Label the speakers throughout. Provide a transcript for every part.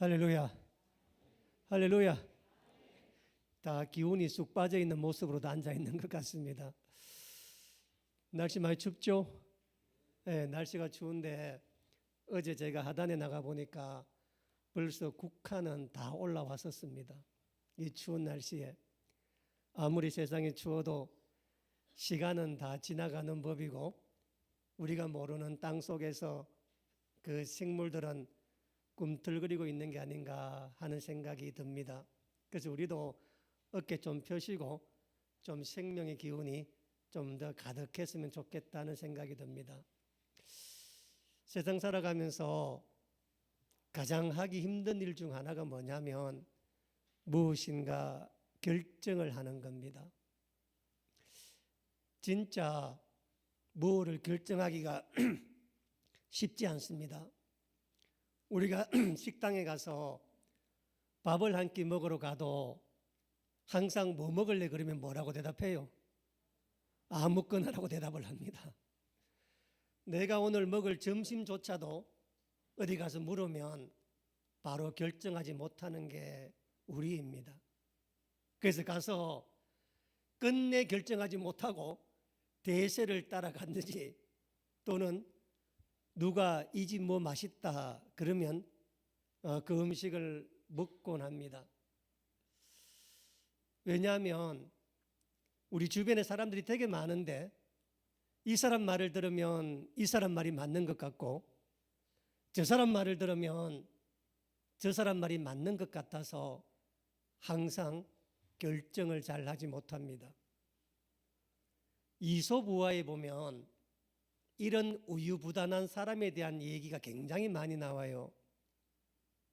Speaker 1: 할렐루야. 할렐루야. 다 기운이 쑥 빠져 있는 모습으로도 앉아 있는 것 같습니다. 날씨 많이 춥죠? 네, 날씨가 추운데 어제 제가 하단에 나가 보니까 벌써 국화는 다 올라왔었습니다. 이 추운 날씨에 아무리 세상이 추워도 시간은 다 지나가는 법이고 우리가 모르는 땅 속에서 그 식물들은 꿈틀거리고 있는 게 아닌가 하는 생각이 듭니다. 그래서 우리도 어깨 좀 펴시고 좀 생명의 기운이 좀 더 가득했으면 좋겠다는 생각이 듭니다. 세상 살아가면서 가장 하기 힘든 일 중 하나가 뭐냐면 무엇인가 결정을 하는 겁니다. 진짜 무엇을 결정하기가 쉽지 않습니다. 우리가 식당에 가서 밥을 한 끼 먹으러 가도 항상 뭐 먹을래 그러면 뭐라고 대답해요? 아무거나라고 대답을 합니다. 내가 오늘 먹을 점심조차도 어디 가서 물으면 바로 결정하지 못하는 게 우리입니다. 그래서 가서 끝내 결정하지 못하고 대세를 따라갔는지 또는 누가 이 집 뭐 맛있다 그러면 그 음식을 먹곤 합니다. 왜냐하면 우리 주변에 사람들이 되게 많은데 이 사람 말을 들으면 이 사람 말이 맞는 것 같고 저 사람 말을 들으면 저 사람 말이 맞는 것 같아서 항상 결정을 잘 하지 못합니다. 이솝우화에 보면 이런 우유부단한 사람에 대한 얘기가 굉장히 많이 나와요.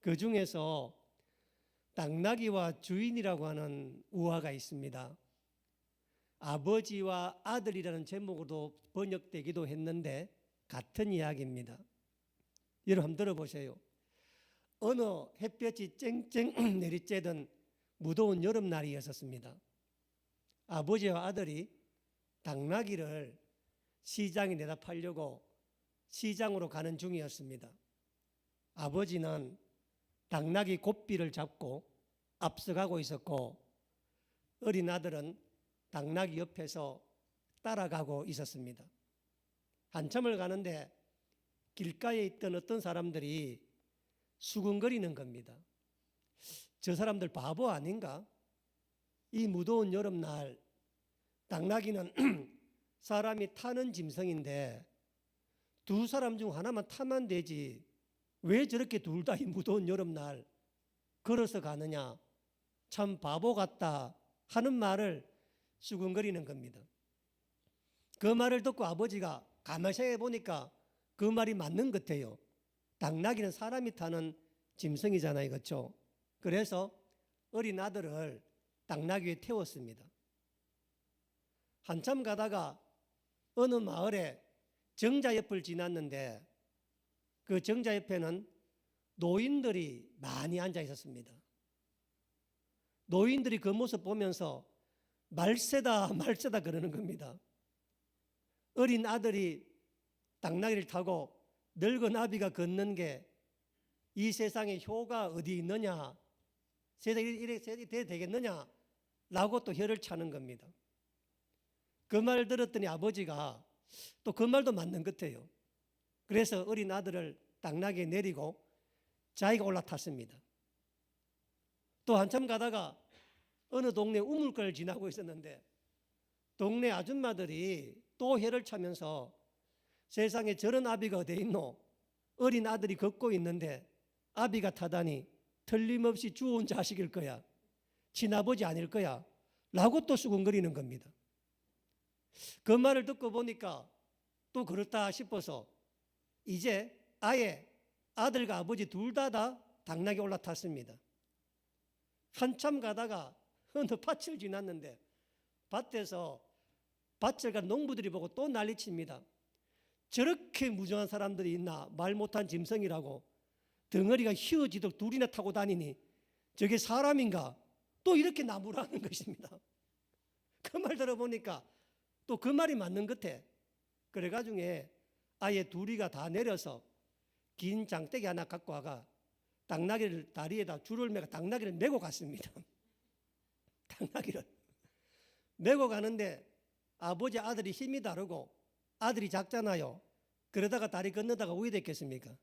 Speaker 1: 그 중에서 당나귀와 주인이라고 하는 우화가 있습니다. 아버지와 아들이라는 제목으로 번역되기도 했는데 같은 이야기입니다. 여러분 한번 들어보세요. 어느 햇볕이 쨍쨍 내리쬐던 무더운 여름날이었습니다. 아버지와 아들이 당나귀를 시장에 내다 팔려고 시장으로 가는 중이었습니다. 아버지는 당나귀 곱비를 잡고 앞서가고 있었고 어린 아들은 당나귀 옆에서 따라가고 있었습니다. 한참을 가는데 길가에 있던 어떤 사람들이 수군거리는 겁니다. 저 사람들 바보 아닌가? 이 무더운 여름날 당나귀는 사람이 타는 짐승인데 두 사람 중 하나만 타면 되지 왜 저렇게 둘 다 이 무더운 여름날 걸어서 가느냐 참 바보 같다 하는 말을 수군거리는 겁니다. 그 말을 듣고 아버지가 가만히 생각해 보니까 그 말이 맞는 것 같아요. 당나귀는 사람이 타는 짐승이잖아요, 그렇죠? 그래서 어린 아들을 당나귀에 태웠습니다. 한참 가다가 어느 마을에 정자 옆을 지났는데 그 정자 옆에는 노인들이 많이 앉아 있었습니다. 노인들이 그 모습 보면서 말세다 말세다 그러는 겁니다. 어린 아들이 당나귀를 타고 늙은 아비가 걷는 게 이 세상에 효가 어디 있느냐 세상에 이렇게 돼야 되겠느냐 라고 또 혀를 차는 겁니다. 그 말 들었더니 아버지가 또 그 말도 맞는 것 같아요. 그래서 어린 아들을 당나귀에 내리고 자기가 올라탔습니다. 또 한참 가다가 어느 동네 우물가를 지나고 있었는데 동네 아줌마들이 또 혀를 차면서 세상에 저런 아비가 어디 있노? 어린 아들이 걷고 있는데 아비가 타다니 틀림없이 주운 자식일 거야. 친아버지 아닐 거야. 라고 또 수군거리는 겁니다. 그 말을 듣고 보니까 또 그렇다 싶어서 이제 아예 아들과 아버지 둘 다 당나귀에 올라탔습니다. 한참 가다가 어느 밭을 지났는데 밭에서 밭을 간 농부들이 보고 또 난리칩니다. 저렇게 무정한 사람들이 있나 말 못한 짐승이라고 덩어리가 휘어지도록 둘이나 타고 다니니 저게 사람인가 또 이렇게 나무라는 것입니다. 그 말 들어보니까 또 그 말이 맞는 것 같아. 그래가지고 아예 둘이가 다 내려서 긴 장대기 하나 갖고 와가 당나귀를 다리에다 줄을 매고 당나귀를 메고 갔습니다. 당나귀를 메고 가는데 아버지 아들이 힘이 다르고 아들이 작잖아요. 그러다가 다리 건너다가 어디 됐겠습니까?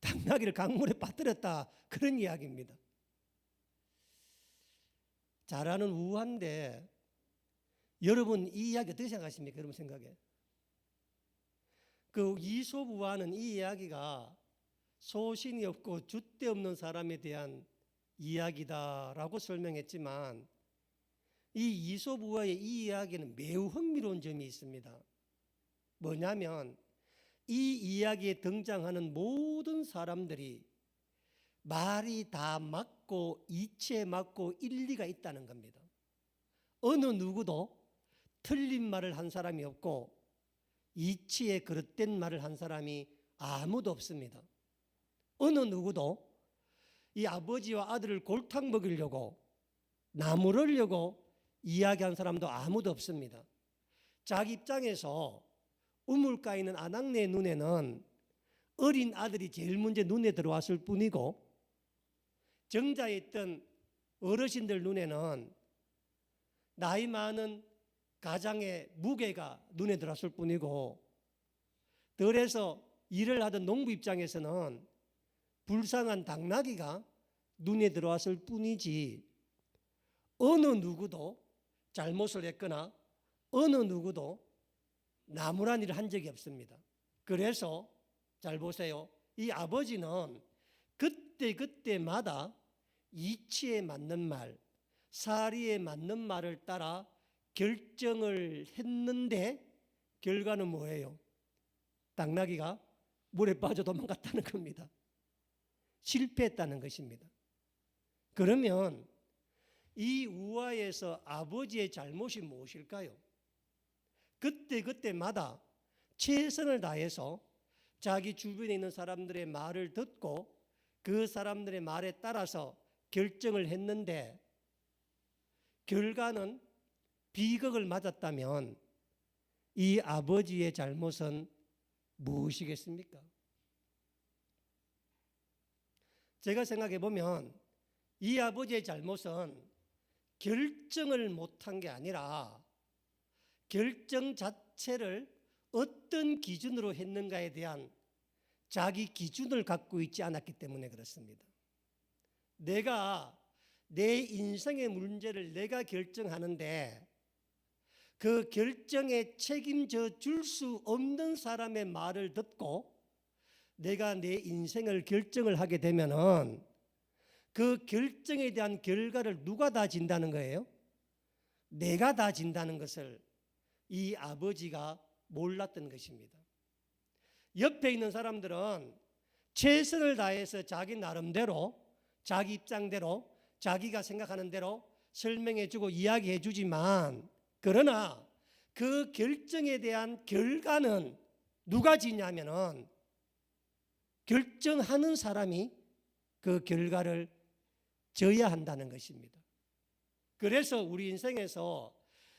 Speaker 1: 당나귀를 강물에 빠뜨렸다, 그런 이야기입니다. 잘하는 우화인데 여러분 이 이야기 어떻게 생각하십니까? 여러분 생각에 그 이솝 우화는 이 이야기가 소신이 없고 줏대 없는 사람에 대한 이야기다라고 설명했지만 이 이솝 우화의 이 이야기는 매우 흥미로운 점이 있습니다. 뭐냐면 이 이야기에 등장하는 모든 사람들이 말이 다 맞고 이치에 맞고 일리가 있다는 겁니다. 어느 누구도 틀린 말을 한 사람이 없고 이치에 그릇된 말을 한 사람이 아무도 없습니다. 어느 누구도 이 아버지와 아들을 골탕 먹이려고 나무르려고 이야기한 사람도 아무도 없습니다. 자기 입장에서 우물가에 있는 아낙네의 눈에는 어린 아들이 제일 먼저 눈에 들어왔을 뿐이고 정자에 있던 어르신들 눈에는 나이 많은 가장의 무게가 눈에 들어왔을 뿐이고 덜해서 일을 하던 농부 입장에서는 불쌍한 당나귀가 눈에 들어왔을 뿐이지 어느 누구도 잘못을 했거나 어느 누구도 나무란 일을 한 적이 없습니다. 그래서 잘 보세요. 이 아버지는 그때마다 이치에 맞는 말, 사리에 맞는 말을 따라 결정을 했는데 결과는 뭐예요? 당나귀가 물에 빠져 도망갔다는 겁니다. 실패했다는 것입니다. 그러면 이 우화에서 아버지의 잘못이 무엇일까요? 그때마다 최선을 다해서 자기 주변에 있는 사람들의 말을 듣고 그 사람들의 말에 따라서 결정을 했는데 결과는 비극을 맞았다면 이 아버지의 잘못은 무엇이겠습니까? 제가 생각해 보면 이 아버지의 잘못은 결정을 못한 게 아니라 결정 자체를 어떤 기준으로 했는가에 대한 자기 기준을 갖고 있지 않았기 때문에 그렇습니다. 내가 내 인생의 문제를 내가 결정하는데 그 결정에 책임져 줄 수 없는 사람의 말을 듣고 내가 내 인생을 결정을 하게 되면은 그 결정에 대한 결과를 누가 다 진다는 거예요? 내가 다 진다는 것을 이 아버지가 몰랐던 것입니다. 옆에 있는 사람들은 최선을 다해서 자기 나름대로 자기 입장대로 자기가 생각하는 대로 설명해주고 이야기해주지만 그러나 그 결정에 대한 결과는 누가 지냐면은 결정하는 사람이 그 결과를 져야 한다는 것입니다. 그래서 우리 인생에서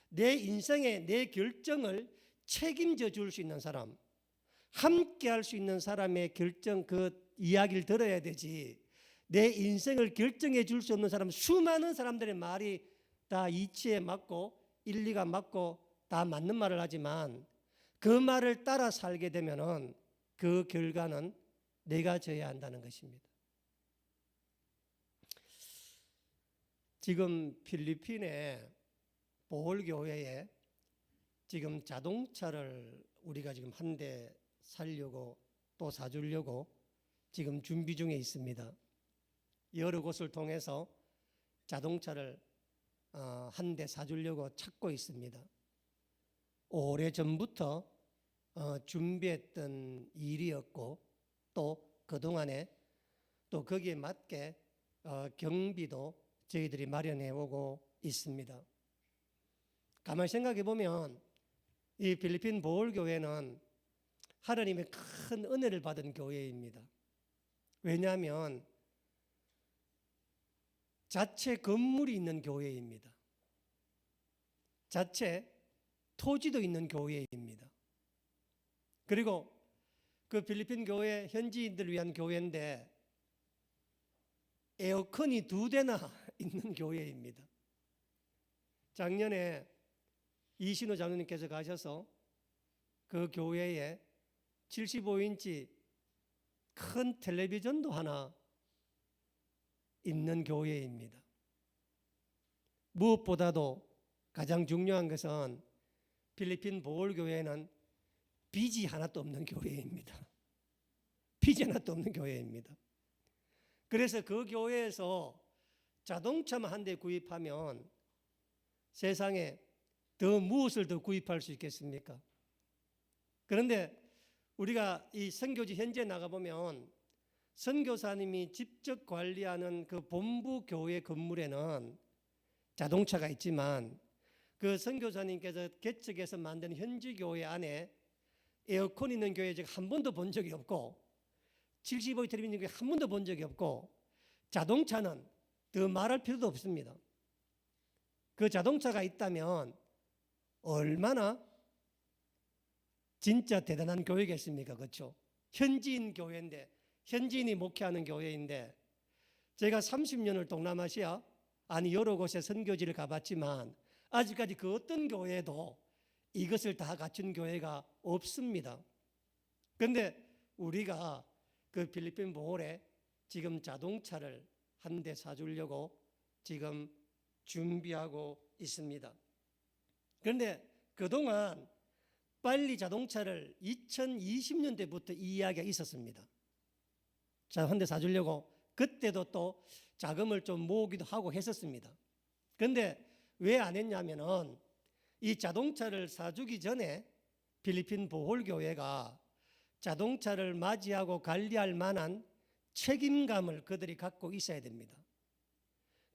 Speaker 1: 내 인생의 내 결정을 책임져 줄 수 있는 사람, 함께 할 수 있는 사람의 결정 그 이야기를 들어야 되지 내 인생을 결정해 줄 수 없는 사람, 수많은 사람들의 말이 다 이치에 맞고 일리가 맞고 다 맞는 말을 하지만 그 말을 따라 살게 되면은 그 결과는 내가 져야 한다는 것입니다. 지금 필리핀의 보홀교회에 지금 자동차를 우리가 지금 한 대 살려고 또 사주려고 지금 준비 중에 있습니다. 여러 곳을 통해서 자동차를 한 대 사주려고 찾고 있습니다. 오래전부터 준비했던 일이었고 또 그동안에 또 거기에 맞게 경비도 저희들이 마련해 오고 있습니다. 가만히 생각해 보면 이 필리핀 보홀교회는 하나님의 큰 은혜를 받은 교회입니다. 왜냐하면 자체 건물이 있는 교회입니다. 자체 토지도 있는 교회입니다. 그리고 그 필리핀 교회 현지인들을 위한 교회인데 에어컨이 2대나 있는 교회입니다. 작년에 이신호 장로님께서 가셔서 그 교회에 75인치 큰 텔레비전도 하나 있는 교회입니다. 무엇보다도 가장 중요한 것은 필리핀 보홀교회는 빚이 하나도 없는 교회입니다. 빚이 하나도 없는 교회입니다. 그래서 그 교회에서 자동차만 한 대 구입하면 세상에 더 무엇을 더 구입할 수 있겠습니까? 그런데 우리가 이 선교지 현지에 나가보면 선교사님이 직접 관리하는 그 본부 교회 건물에는 자동차가 있지만 그 선교사님께서 개척해서 만든 현지 교회 안에 에어컨 있는 교회 제가 한 번도 본 적이 없고 75인치 텔레비전 있는 교회 한 번도 본 적이 없고 자동차는 더 말할 필요도 없습니다. 그 자동차가 있다면 얼마나 진짜 대단한 교회겠습니까? 그렇죠? 현지인 교회인데 현지인이 목회하는 교회인데 제가 30년을 동남아시아 아니 여러 곳에 선교지를 가봤지만 아직까지 그 어떤 교회도 이것을 다 갖춘 교회가 없습니다. 그런데 우리가 그 필리핀 보홀에 지금 자동차를 한 대 사주려고 지금 준비하고 있습니다. 그런데 그동안 빨리 자동차를 2020년대부터 이 이야기가 있었습니다. 자, 한 대 사주려고 그때도 또 자금을 좀 모으기도 하고 했었습니다. 그런데 왜 안 했냐면은 이 자동차를 사주기 전에 필리핀 보홀교회가 자동차를 맞이하고 관리할 만한 책임감을 그들이 갖고 있어야 됩니다.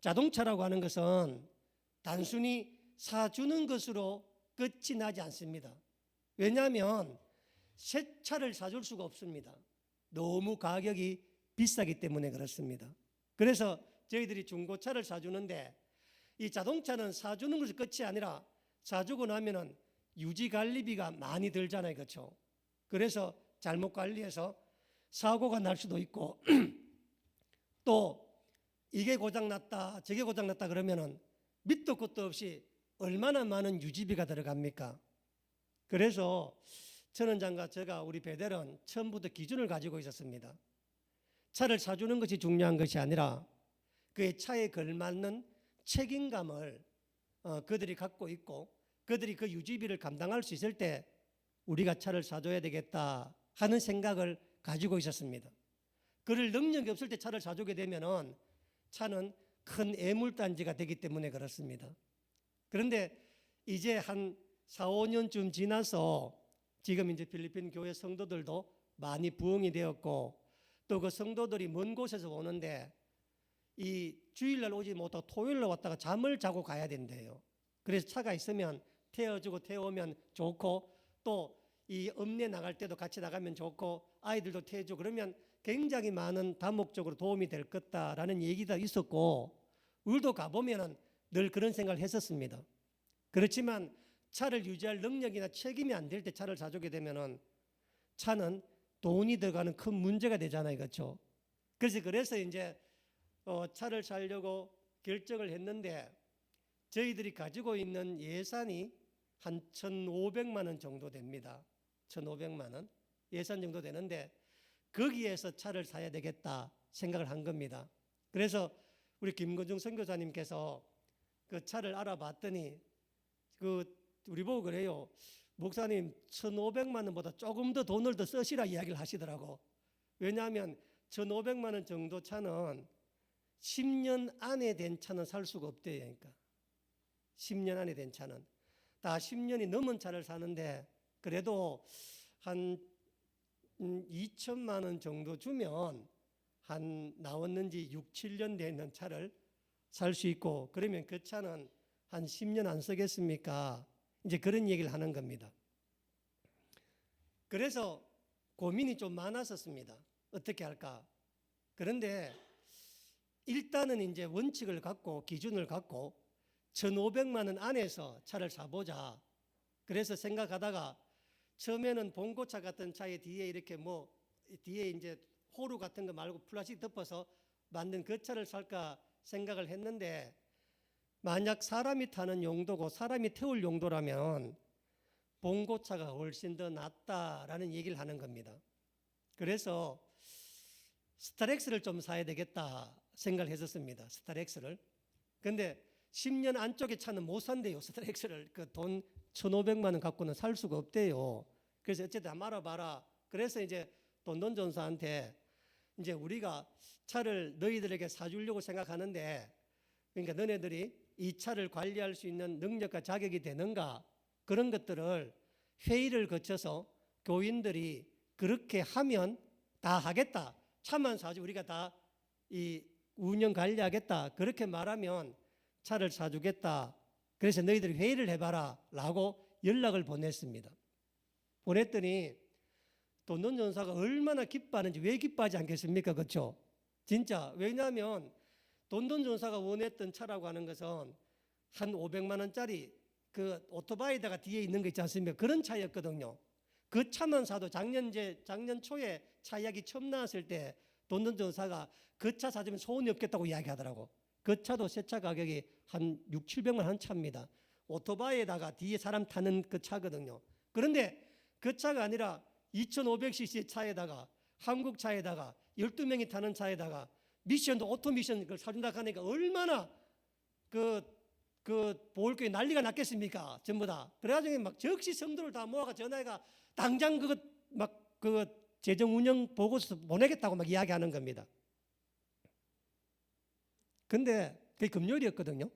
Speaker 1: 자동차라고 하는 것은 단순히 사주는 것으로 끝이 나지 않습니다. 왜냐하면 새 차를 사줄 수가 없습니다. 너무 가격이 비싸기 때문에 그렇습니다. 그래서 저희들이 중고차를 사주는데 이 자동차는 사주는 것이 끝이 아니라 사주고 나면은 유지 관리비가 많이 들잖아요. 그렇죠? 그래서 잘못 관리해서 사고가 날 수도 있고 또 이게 고장났다 저게 고장났다 그러면은 밑도 끝도 없이 얼마나 많은 유지비가 들어갑니까? 그래서 천원장과 제가 우리 베델은 처음부터 기준을 가지고 있었습니다. 차를 사주는 것이 중요한 것이 아니라 그의 차에 걸맞는 책임감을 그들이 갖고 있고 그들이 그 유지비를 감당할 수 있을 때 우리가 차를 사줘야 되겠다 하는 생각을 가지고 있었습니다. 그럴 능력이 없을 때 차를 사주게 되면은 차는 큰 애물단지가 되기 때문에 그렇습니다. 그런데 이제 한 4, 5년쯤 지나서 지금 이제 필리핀 교회 성도들도 많이 부흥이 되었고 또 그 성도들이 먼 곳에서 오는데 이 주일날 오지 못하고 토요일날 왔다가 잠을 자고 가야 된대요. 그래서 차가 있으면 태워주고 태우면 좋고 또 이 읍내 나갈 때도 같이 나가면 좋고 아이들도 태워주고 그러면 굉장히 많은 다목적으로 도움이 될 것다라는 얘기가 있었고 우리도 가보면은 늘 그런 생각을 했었습니다. 그렇지만 차를 유지할 능력이나 책임이 안 될 때 차를 사주게 되면은 차는 돈이 들어가는 큰 문제가 되잖아요. 그렇죠? 그래서 이제 차를 사려고 결정을 했는데 저희들이 가지고 있는 예산이 한 1,500만 원 정도 됩니다. 1,500만 원 예산 정도 되는데 거기에서 차를 사야 되겠다 생각을 한 겁니다. 그래서 우리 김건중 선교사님께서 그 차를 알아봤더니 우리 보고 그래요. 목사님 1,500만 원보다 조금 더 돈을 더 쓰시라 이야기를 하시더라고. 왜냐하면 1,500만 원 정도 차는 10년 안에 된 차는 살 수가 없대요. 그러니까 10년 안에 된 차는 다 10년이 넘은 차를 사는데 그래도 한 2천만 원 정도 주면 한 나왔는지 6, 7년 되는 차를 살 수 있고 그러면 그 차는 한 10년 안 쓰겠습니까? 이제 그런 얘기를 하는 겁니다. 그래서 고민이 좀 많았었습니다. 어떻게 할까? 그런데 일단은 이제 원칙을 갖고 기준을 갖고 1,500만 원 안에서 차를 사보자. 그래서 생각하다가 처음에는 봉고차 같은 차에 뒤에 이렇게 뒤에 이제 호루 같은 거 말고 플라스틱 덮어서 만든 그 차를 살까 생각을 했는데, 만약 사람이 타는 용도고 사람이 태울 용도라면 봉고차가 훨씬 더 낫다라는 얘기를 하는 겁니다. 그래서 스타렉스를 좀 사야 되겠다 생각을 했었습니다. 스타렉스를. 근데 10년 안쪽의 차는 못 산대요. 스타렉스를. 그 돈 1,500만 원 갖고는 살 수가 없대요. 그래서 어쨌든 한번 알아봐라. 그래서 이제 돈돈전사한테 이제 우리가 차를 너희들에게 사주려고 생각하는데, 그러니까 너네들이 이 차를 관리할 수 있는 능력과 자격이 되는가, 그런 것들을 회의를 거쳐서 교인들이 그렇게 하면 다 하겠다. 차만 사주 우리가 다 이 운영 관리하겠다. 그렇게 말하면 차를 사주겠다. 그래서 너희들이 회의를 해봐라 라고 연락을 보냈습니다. 보냈더니 돈돈전사가 얼마나 기뻐하는지, 왜 기뻐하지 않겠습니까? 그렇죠? 진짜. 왜냐하면 돈돈전사가 원했던 차라고 하는 것은 한 500만 원짜리 그 오토바이다가 뒤에 있는 거 있지 않습니까? 그런 차였거든요. 그 차만 사도 작년 초에 차 이야기 처음 나왔을 때 돈돈전사가 그 차 사주면 소원이 없겠다고 이야기하더라고. 그 차도 새 차 가격이 한 6, 700만 원 한 차입니다. 오토바이에다가 뒤에 사람 타는 그 차거든요. 그런데 그 차가 아니라 2500cc 차에다가 한국 차에다가 12명이 타는 차에다가 미션도 오토 미션 그걸 사준다 하니까 얼마나 그 보울교회 난리가 났겠습니까? 전부 다. 그래가지고 막 적시 성도를 다 모아가 전화해가 당장 그 재정 운영 보고서 보내겠다고 막 이야기하는 겁니다. 근데 그게 금요일이었거든요.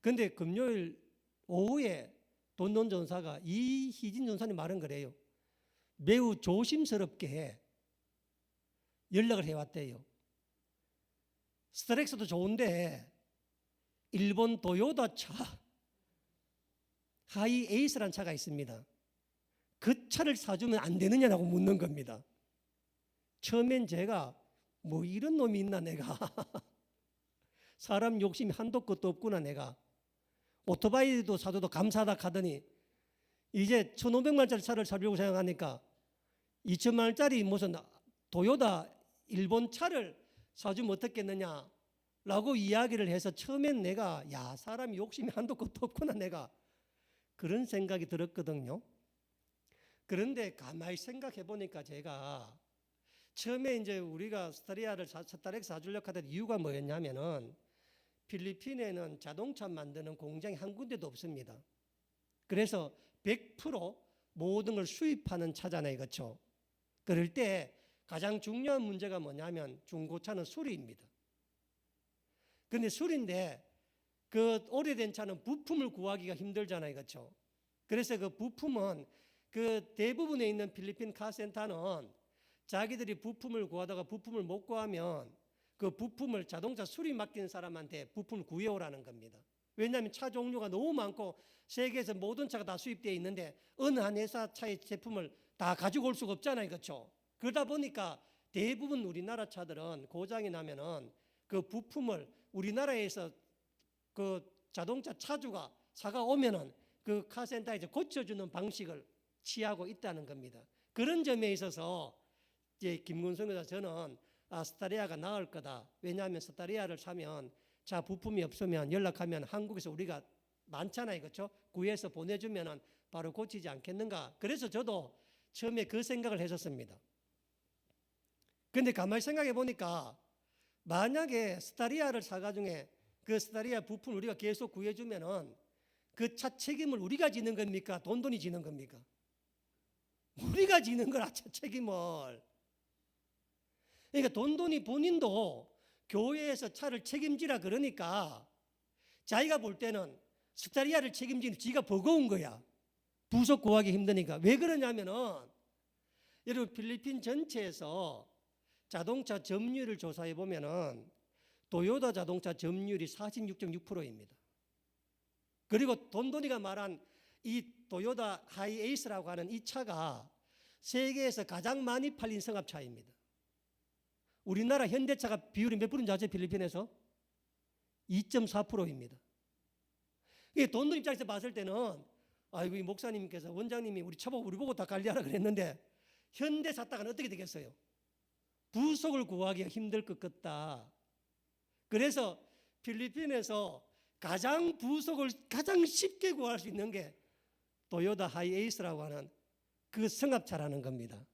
Speaker 1: 근데 금요일 오후에 돈돈전사가 이희진 전사님 말은 그래요. 매우 조심스럽게 연락을 해왔대요. 스타렉스도 좋은데 일본 도요타 차 하이 에이스라는 차가 있습니다. 그 차를 사주면 안 되느냐고 묻는 겁니다. 처음엔 제가 뭐 이런 놈이 있나 내가 사람 욕심이 한도 끝도 없구나 내가. 오토바이도 사줘도 감사하다 하더니 이제 1,500만 원짜리 차를 사려고 생각하니까 2천만 원짜리 무슨 도요타 일본 차를 사주면 어떻겠느냐라고 이야기를 해서 처음엔 내가 야 사람이 욕심이 한도 끝도 없구나 내가 그런 생각이 들었거든요. 그런데 가만히 생각해 보니까 제가 처음에 이제 우리가 스타렉스 사주려고 하던 이유가 뭐였냐면은 필리핀에는 자동차 만드는 공장이 한 군데도 없습니다. 그래서 100% 모든 걸 수입하는 차잖아요. 그렇죠? 그럴 때 가장 중요한 문제가 뭐냐면 중고차는 수리입니다. 그런데 수리인데 그 오래된 차는 부품을 구하기가 힘들잖아요. 그렇죠? 그래서 그 부품은 그 대부분에 있는 필리핀 카센터는 자기들이 부품을 구하다가 부품을 못 구하면 그 부품을 자동차 수리 맡기는 사람한테 부품을 구해오라는 겁니다. 왜냐하면 차 종류가 너무 많고 세계에서 모든 차가 다 수입되어 있는데 어느 한 회사 차의 제품을 다 가지고 올 수가 없잖아요. 그렇죠? 그러다 보니까 대부분 우리나라 차들은 고장이 나면은 그 부품을 우리나라에서 그 자동차 차주가 사가 오면은 그 카센터에 이제 고쳐주는 방식을 취하고 있다는 겁니다. 그런 점에 있어서 이제 김근성 교사 저는 스타리아가 나을 거다. 왜냐하면 스타리아를 사면 자 부품이 없으면 연락하면 한국에서 우리가 많잖아요. 그렇죠? 구해서 보내주면 바로 고치지 않겠는가. 그래서 저도 처음에 그 생각을 했었습니다. 그런데 가만히 생각해 보니까 만약에 스타리아를 사가지고 그 스타리아 부품 우리가 계속 구해주면 그 차 책임을 우리가 지는 겁니까? 돈돈이 지는 겁니까? 우리가 지는 거라 차 책임을. 그러니까 돈돈이 본인도 교회에서 차를 책임지라 그러니까 자기가 볼 때는 스타리아를 책임지는 지가 버거운 거야. 부속 구하기 힘드니까. 왜 그러냐면은 여러분 필리핀 전체에서 자동차 점유율을 조사해 보면은 도요타 자동차 점유율이 46.6%입니다. 그리고 돈돈이가 말한 이 도요타 하이에이스라고 하는 이 차가 세계에서 가장 많이 팔린 승합차입니다. 우리나라 현대차가 비율이 몇 프로인지 아세요? 필리핀에서? 2.4%입니다. 돈돈 입장에서 봤을 때는 아이고 이 목사님께서 원장님이 우리 보고 다 관리하라 그랬는데 현대 샀다가는 어떻게 되겠어요? 부속을 구하기가 힘들 것 같다. 그래서 필리핀에서 부속을 가장 쉽게 구할 수 있는 게 토요타 하이에이스라고 하는 그 승합차라는 겁니다.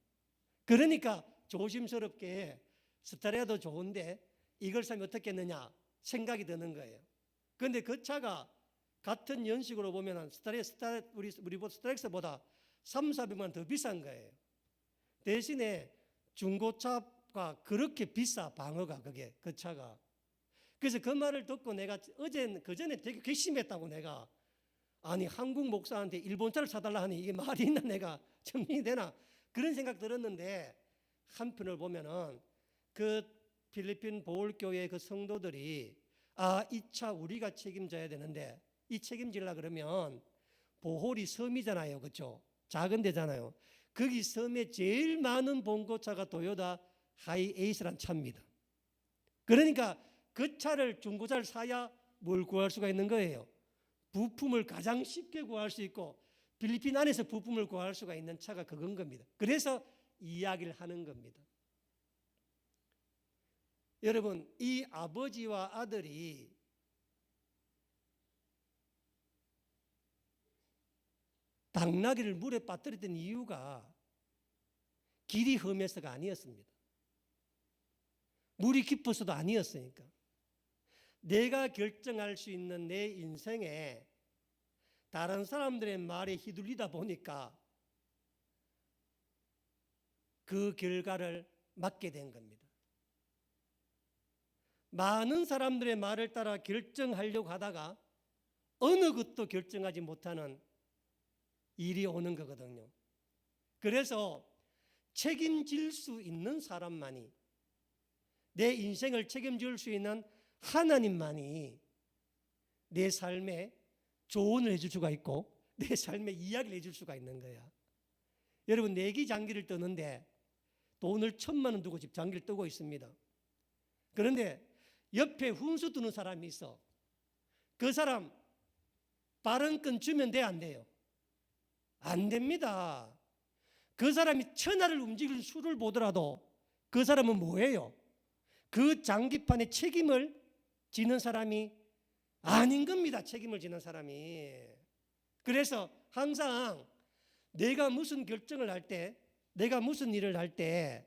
Speaker 1: 그러니까 조심스럽게 스타레아도 좋은데 이걸 사면 어떻겠느냐 생각이 드는 거예요. 그런데 그 차가 같은 연식으로 보면 우리 스타렉스보다 300~400만 원 더 비싼 거예요. 대신에 중고차가 그렇게 비싸, 방어가 그 차가. 그래서 그 말을 듣고 내가 그전에 되게 괘씸했다고. 내가 아니 한국 목사한테 일본차를 사달라 하니 이게 말이 있나, 내가 정리이 되나, 그런 생각 들었는데, 한편을 보면은 그 필리핀 보홀교회 그 성도들이 이 차 우리가 책임져야 되는데, 이 책임지려 그러면 보홀이 섬이잖아요, 그렇죠? 작은 데잖아요. 거기 섬에 제일 많은 봉고차가 토요타 하이에이스란 차입니다. 그러니까 그 차를, 중고차를 사야 뭘 구할 수가 있는 거예요? 부품을 가장 쉽게 구할 수 있고 필리핀 안에서 부품을 구할 수가 있는 차가 그건 겁니다. 그래서 이야기를 하는 겁니다. 여러분, 이 아버지와 아들이 당나귀를 물에 빠뜨렸던 이유가 길이 험해서가 아니었습니다. 물이 깊어서도 아니었으니까. 내가 결정할 수 있는 내 인생에 다른 사람들의 말에 휘둘리다 보니까 그 결과를 맞게 된 겁니다. 많은 사람들의 말을 따라 결정하려고 하다가 어느 것도 결정하지 못하는 일이 오는 거거든요. 그래서 책임질 수 있는 사람만이, 내 인생을 책임질 수 있는 하나님만이 내 삶에 조언을 해줄 수가 있고 내 삶에 이야기를 해줄 수가 있는 거야. 여러분, 내기 장기를 뜨는데 돈을 1,000만 원 두고 집 장기를 뜨고 있습니다. 그런데 옆에 훈수 두는 사람이 있어. 그 사람 발언권 주면 돼, 안 돼요? 안 됩니다. 그 사람이 천하를 움직일 수를 보더라도 그 사람은 뭐예요? 그 장기판에 책임을 지는 사람이 아닌 겁니다. 책임을 지는 사람이. 그래서 항상 내가 무슨 결정을 할 때, 내가 무슨 일을 할 때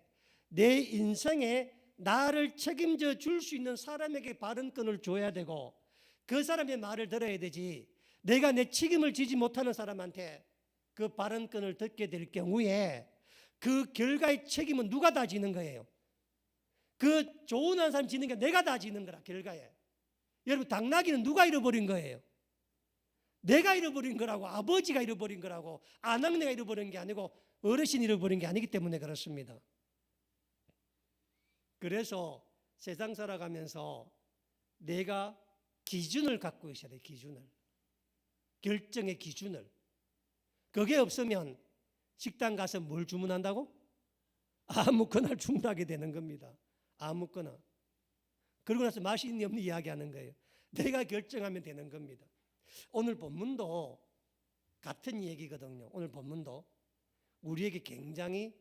Speaker 1: 내 인생에 나를 책임져 줄 수 있는 사람에게 발언권을 줘야 되고 그 사람의 말을 들어야 되지, 내가 내 책임을 지지 못하는 사람한테 그 발언권을 듣게 될 경우에 그 결과의 책임은 누가 다 지는 거예요? 그 조언한 사람 지는 게 내가 다 지는 거라, 결과에. 여러분, 당나귀는 누가 잃어버린 거예요? 내가 잃어버린 거라고, 아버지가 잃어버린 거라고, 아낙네가 잃어버린 게 아니고 어르신이 잃어버린 게 아니기 때문에 그렇습니다. 그래서 세상 살아가면서 내가 기준을 갖고 있어야 돼, 기준을. 결정의 기준을. 그게 없으면 식당 가서 뭘 주문한다고? 아무거나 주문하게 되는 겁니다. 아무거나. 그러고 나서 맛이 있니 없니 이야기하는 거예요. 내가 결정하면 되는 겁니다. 오늘 본문도 같은 얘기거든요. 오늘 본문도 우리에게 굉장히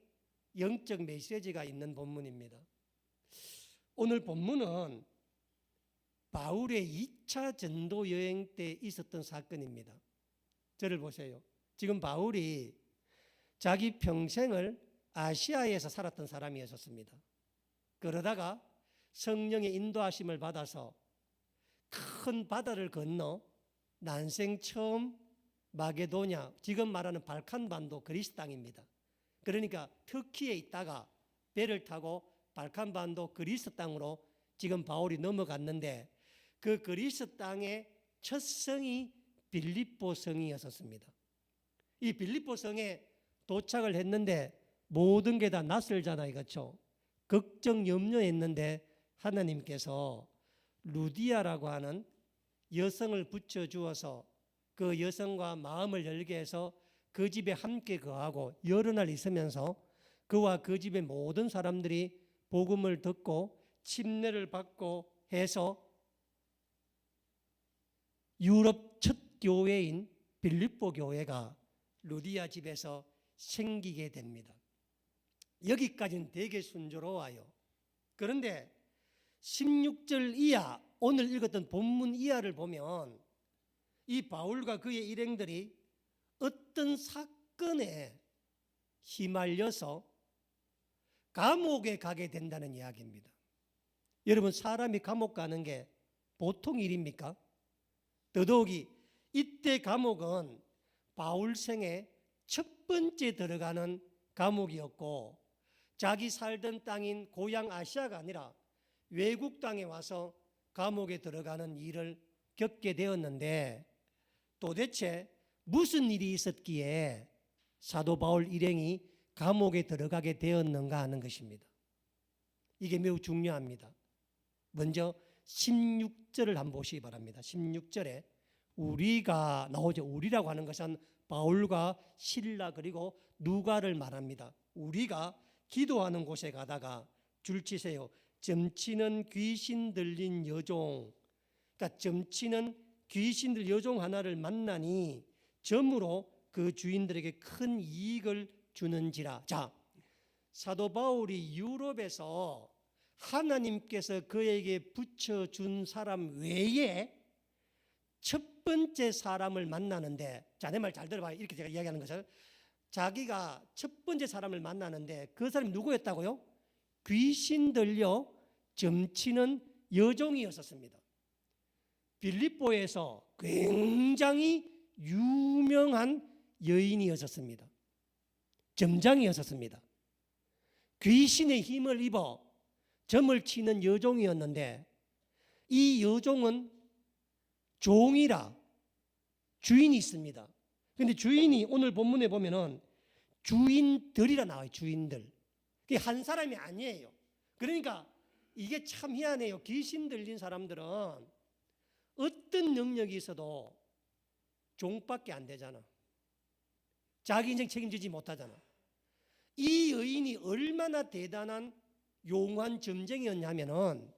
Speaker 1: 영적 메시지가 있는 본문입니다. 오늘 본문은 바울의 2차 전도 여행 때 있었던 사건입니다. 저를 보세요. 지금 바울이 자기 평생을 아시아에서 살았던 사람이었습니다. 그러다가 성령의 인도하심을 받아서 큰 바다를 건너 난생 처음 마게도냐, 지금 말하는 발칸반도 그리스 땅입니다. 그러니까 터키에 있다가 배를 타고 발칸반도 그리스 땅으로 지금 바울이 넘어갔는데, 그 그리스 땅의 첫 성이 빌립보 성이었습니다. 이 빌립보 성에 도착을 했는데 모든 게 다 낯설잖아요, 그렇죠? 걱정, 염려했는데 하나님께서 루디아라고 하는 여성을 붙여주어서 그 여성과 마음을 열게 해서 그 집에 함께 거하고 여러 날 있으면서 그와 그 집의 모든 사람들이 복음을 듣고 침례를 받고 해서 유럽 첫 교회인 빌립보 교회가 루디아 집에서 생기게 됩니다. 여기까지는 되게 순조로워요. 그런데 16절 이하, 오늘 읽었던 본문 이하를 보면 이 바울과 그의 일행들이 어떤 사건에 휘말려서 감옥에 가게 된다는 이야기입니다. 여러분, 사람이 감옥 가는 게 보통 일입니까? 더더욱이 이때 감옥은 바울 생애 첫 번째 들어가는 감옥이었고, 자기 살던 땅인 고향 아시아가 아니라 외국 땅에 와서 감옥에 들어가는 일을 겪게 되었는데, 도대체 무슨 일이 있었기에 사도 바울 일행이 감옥에 들어가게 되었는가 하는 것입니다. 이게 매우 중요합니다. 먼저 16절을 한번 보시기 바랍니다. 16절에 우리가 나오죠. 우리라고 하는 것은 바울과 실라 그리고 누가를 말합니다. 우리가 기도하는 곳에 가다가 줄치세요. 점치는 귀신 들린 여종, 그러니까 점치는 귀신들 여종 하나를 만나니 점으로 그 주인들에게 큰 이익을 주는지라. 자, 사도 바울이 유럽에서 하나님께서 그에게 붙여준 사람 외에 첫 번째 사람을 만나는데, 자, 내 말 잘 들어봐요. 이렇게 제가 이야기하는 것을, 자기가 첫 번째 사람을 만나는데 그 사람이 누구였다고요? 귀신 들려 점치는 여종이었습니다. 빌립보에서 굉장히 유명한 여인이었습니다. 점장이었습니다. 귀신의 힘을 입어 점을 치는 여종이었는데, 이 여종은 종이라 주인이 있습니다. 그런데 주인이 오늘 본문에 보면은 주인들이라 나와요. 주인들. 그게 한 사람이 아니에요. 그러니까 이게 참 희한해요. 귀신 들린 사람들은 어떤 능력이 있어도 종밖에 안 되잖아. 자기 인생 책임지지 못하잖아. 이 여인이 얼마나 대단한 용한 점쟁이였냐면은,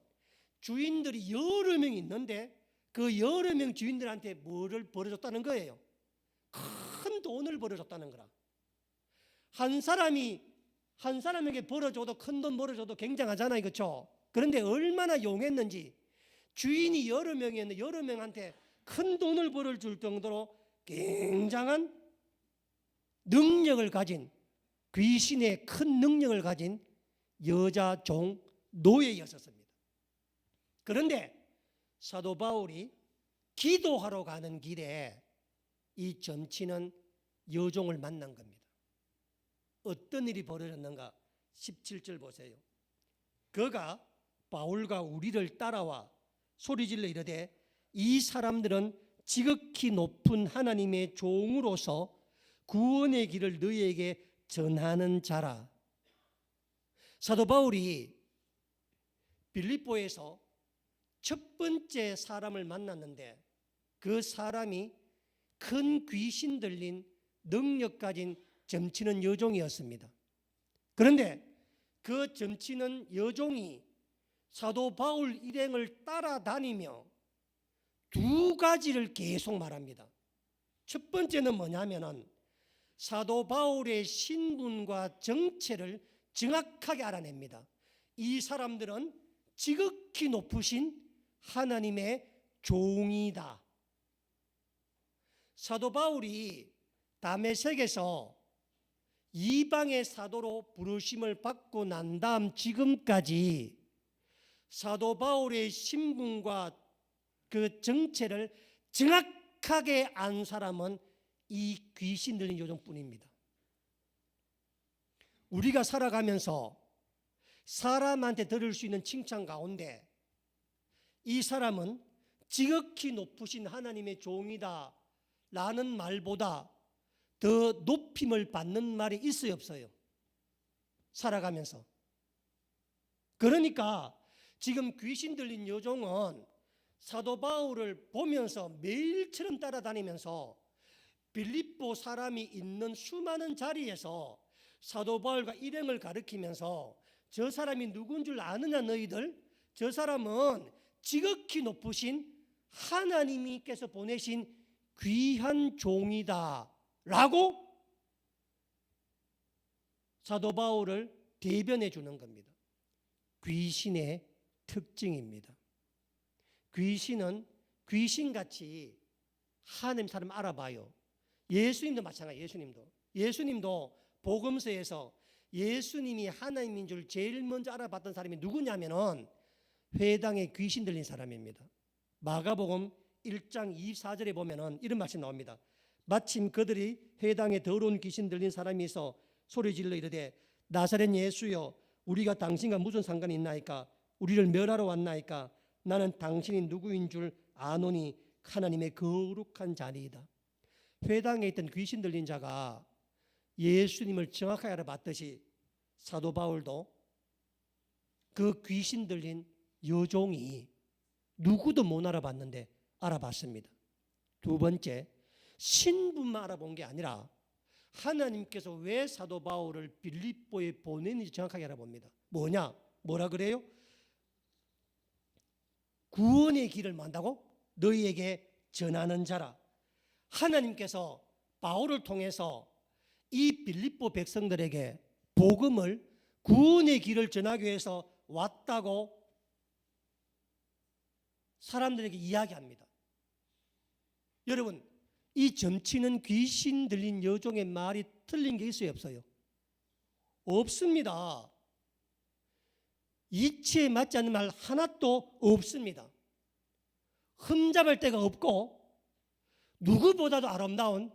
Speaker 1: 주인들이 여러 명 있는데 그 여러 명 주인들한테 뭐를 벌어줬다는 거예요? 큰 돈을 벌어줬다는 거라. 한 사람에게 벌어줘도, 큰 돈 벌어줘도 굉장하잖아요, 그렇죠? 그런데 얼마나 용했는지, 주인이 여러 명이었는데 여러 명한테 큰 돈을 벌어줄 정도로 굉장한 능력을 가진, 귀신의 큰 능력을 가진 여자 종 노예였었습니다. 그런데 사도 바울이 기도하러 가는 길에 이 점치는 여종을 만난 겁니다. 어떤 일이 벌어졌는가? 17절 보세요. 그가 바울과 우리를 따라와 소리질러 이르되, 이 사람들은 지극히 높은 하나님의 종으로서 구원의 길을 너희에게 전하는 자라. 사도 바울이 빌립보에서 첫 번째 사람을 만났는데, 그 사람이 큰 귀신 들린 능력 가진 점치는 여종이었습니다. 그런데 그 점치는 여종이 사도 바울 일행을 따라다니며 두 가지를 계속 말합니다. 첫 번째는 뭐냐면은 사도 바울의 신분과 정체를 정확하게 알아냅니다. 이 사람들은 지극히 높으신 하나님의 종이다. 사도 바울이 다메섹에서 이방의 사도로 부르심을 받고 난 다음 지금까지 사도 바울의 신분과 그 정체를 정확하게 안 사람은 이 귀신 들린 여종뿐입니다. 우리가 살아가면서 사람한테 들을 수 있는 칭찬 가운데 이 사람은 지극히 높으신 하나님의 종이다 라는 말보다 더 높임을 받는 말이 있어요, 없어요? 살아가면서. 그러니까 지금 귀신 들린 여종은 사도 바울을 보면서 매일처럼 따라다니면서 빌립보 사람이 있는 수많은 자리에서 사도 바울과 일행을 가르치면서, 저 사람이 누군 줄 아느냐 너희들? 저 사람은 지극히 높으신 하나님께서 보내신 귀한 종이다 라고 사도 바울을 대변해 주는 겁니다. 귀신의 특징입니다. 귀신은 귀신같이 하나님 사람 알아봐요. 예수님도 마찬가지예요. 예수님도 복음서에서 예수님이 하나님인 줄 제일 먼저 알아봤던 사람이 누구냐면은 회당에 귀신 들린 사람입니다. 마가복음 1장 24절에 보면은 이런 말씀이 나옵니다. 마침 그들이 회당에 더러운 귀신 들린 사람이 있어 소리질러 이르되 나사렛 예수여 우리가 당신과 무슨 상관이 있나이까? 우리를 멸하러 왔나이까? 나는 당신이 누구인 줄 아노니 하나님의 거룩한 자니이다. 회당에 있던 귀신 들린 자가 예수님을 정확하게 알아봤듯이 사도 바울도 그 귀신 들린 여종이 누구도 못 알아봤는데 알아봤습니다. 두 번째, 신분만 알아본 게 아니라 하나님께서 왜 사도 바울을 빌립보에 보냈는지 정확하게 알아봅니다. 뭐라 그래요? 구원의 길을 만다고? 너희에게 전하는 자라. 하나님께서 바울을 통해서 이 빌립보 백성들에게 복음을, 구원의 길을 전하기 위해서 왔다고 사람들에게 이야기합니다. 여러분, 이 점치는 귀신 들린 여종의 말이 틀린 게 있어요, 없어요? 없습니다. 이치에 맞지 않는 말 하나도 없습니다. 흠잡을 데가 없고 누구보다도 아름다운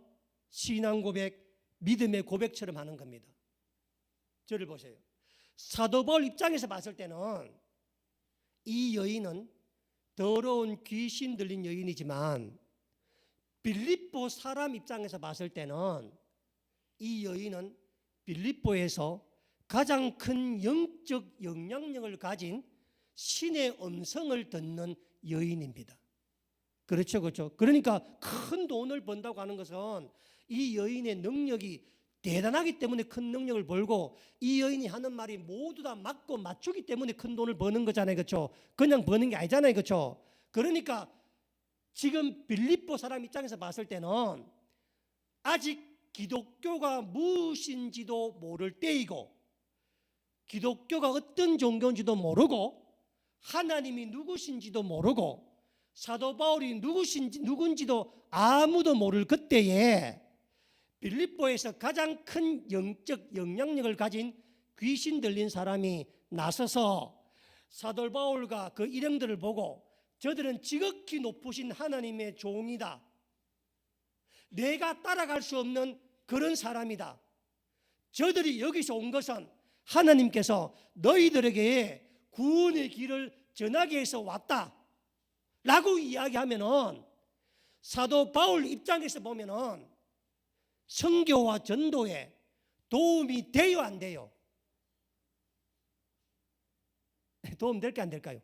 Speaker 1: 신앙 고백, 믿음의 고백처럼 하는 겁니다. 저를 보세요. 사도 바울 입장에서 봤을 때는 이 여인은 더러운 귀신 들린 여인이지만 빌립보 사람 입장에서 봤을 때는 이 여인은 빌립보에서 가장 큰 영적 영향력을 가진 신의 음성을 듣는 여인입니다. 그렇죠, 그렇죠. 그러니까 큰 돈을 번다고 하는 것은 이 여인의 능력이 대단하기 때문에 큰 능력을 벌고 이 여인이 하는 말이 모두 다 맞고 맞추기 때문에 큰 돈을 버는 거잖아요, 그렇죠? 그냥 버는 게 아니잖아요, 그렇죠? 그러니까 지금 빌립보 사람 입장에서 봤을 때는 아직 기독교가 무엇인지도 모를 때이고 기독교가 어떤 종교인지도 모르고 하나님이 누구신지도 모르고 사도 바울이 누군지도 아무도 모를 그때에 빌립보에서 가장 큰 영적 영향력을 가진 귀신 들린 사람이 나서서 사도 바울과 그 일행들을 보고 저들은 지극히 높으신 하나님의 종이다. 내가 따라갈 수 없는 그런 사람이다. 저들이 여기서 온 것은 하나님께서 너희들에게 구원의 길을 전하기 위해서 왔다 라고 이야기하면은 사도 바울 입장에서 보면은 선교와 전도에 도움이 돼요, 안 돼요? 도움 될까 안 될까요?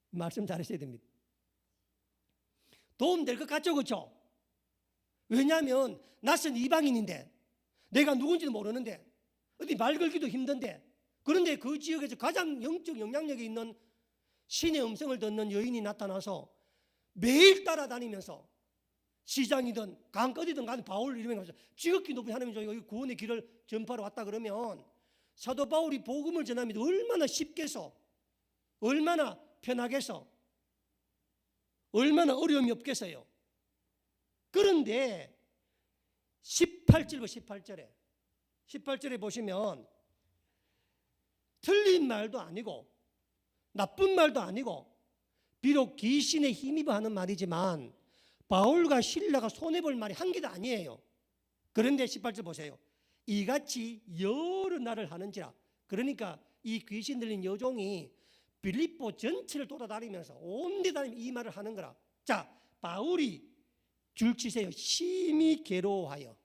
Speaker 1: 말씀 잘하셔야 됩니다. 도움 될 것 같죠, 그렇죠? 왜냐하면 낯선 이방인인데 내가 누군지도 모르는데 어디 말 걸기도 힘든데 그런데 그 지역에서 가장 영적 영향력이 있는 신의 음성을 듣는 여인이 나타나서 매일 따라다니면서 시장이든 강가이든 가는 바울 이름에 지극히 높은 하나님이 저희가 구원의 길을 전파로 왔다 그러면 사도 바울이 복음을 전하면 얼마나 쉽겠어, 얼마나 편하겠어, 얼마나 어려움이 없겠어요. 그런데 18절에 보시면 틀린 말도 아니고 나쁜 말도 아니고 비록 귀신에 힘입어 하는 말이지만 바울과 실라가 손해볼 말이 한 개도 아니에요. 그런데 18절 보세요. 이같이 여러 날을 하는지라. 그러니까 이 귀신 들린 여종이 빌립보 전체를 돌아다니면서 온데 다니면서 이 말을 하는 거라. 자, 바울이 줄치세요. 심히 괴로워하여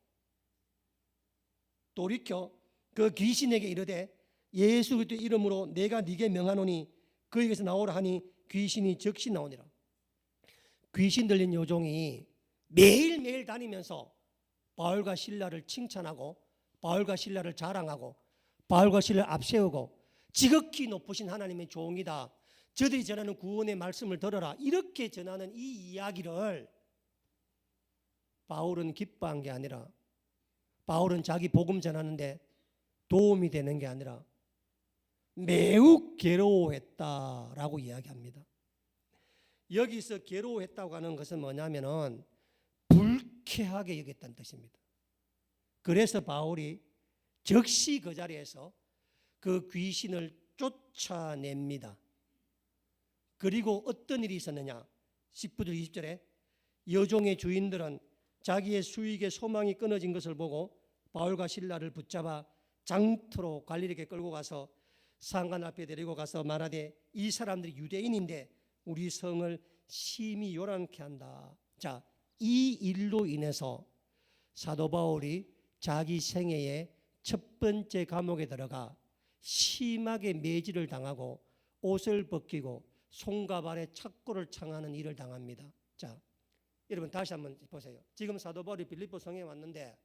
Speaker 1: 돌이켜 그 귀신에게 이르되 예수 그리스도의 이름으로 내가 네게 명하노니 그에게서 나오라 하니 귀신이 즉시 나오니라. 귀신 들린 여종이 매일매일 다니면서 바울과 실라를 칭찬하고 바울과 실라를 자랑하고 바울과 실라를 앞세우고 지극히 높으신 하나님의 종이다. 저들이 전하는 구원의 말씀을 들어라. 이렇게 전하는 이 이야기를 바울은 기뻐한 게 아니라 바울은 자기 복음 전하는데 도움이 되는 게 아니라 매우 괴로워했다라고 이야기합니다. 여기서 괴로워했다고 하는 것은 뭐냐면은 불쾌하게 여겼다는 뜻입니다. 그래서 바울이 즉시 그 자리에서 그 귀신을 쫓아냅니다. 그리고 어떤 일이 있었느냐? 19절 20절에 여종의 주인들은 자기의 수익의 소망이 끊어진 것을 보고 바울과 실라를 붙잡아 장터로 갈릴리에 끌고 가서 상관 앞에 데리고 가서 말하되 이 사람들이 유대인인데 우리 성을 심히 요란케 한다. 자, 이 일로 인해서 사도 바울이 자기 생애의 첫 번째 감옥에 들어가 심하게 매질을 당하고 옷을 벗기고 손과 발에 착고를 창하는 일을 당합니다. 자, 여러분 다시 한번 보세요. 지금 사도 바울이 빌립보 성에 왔는데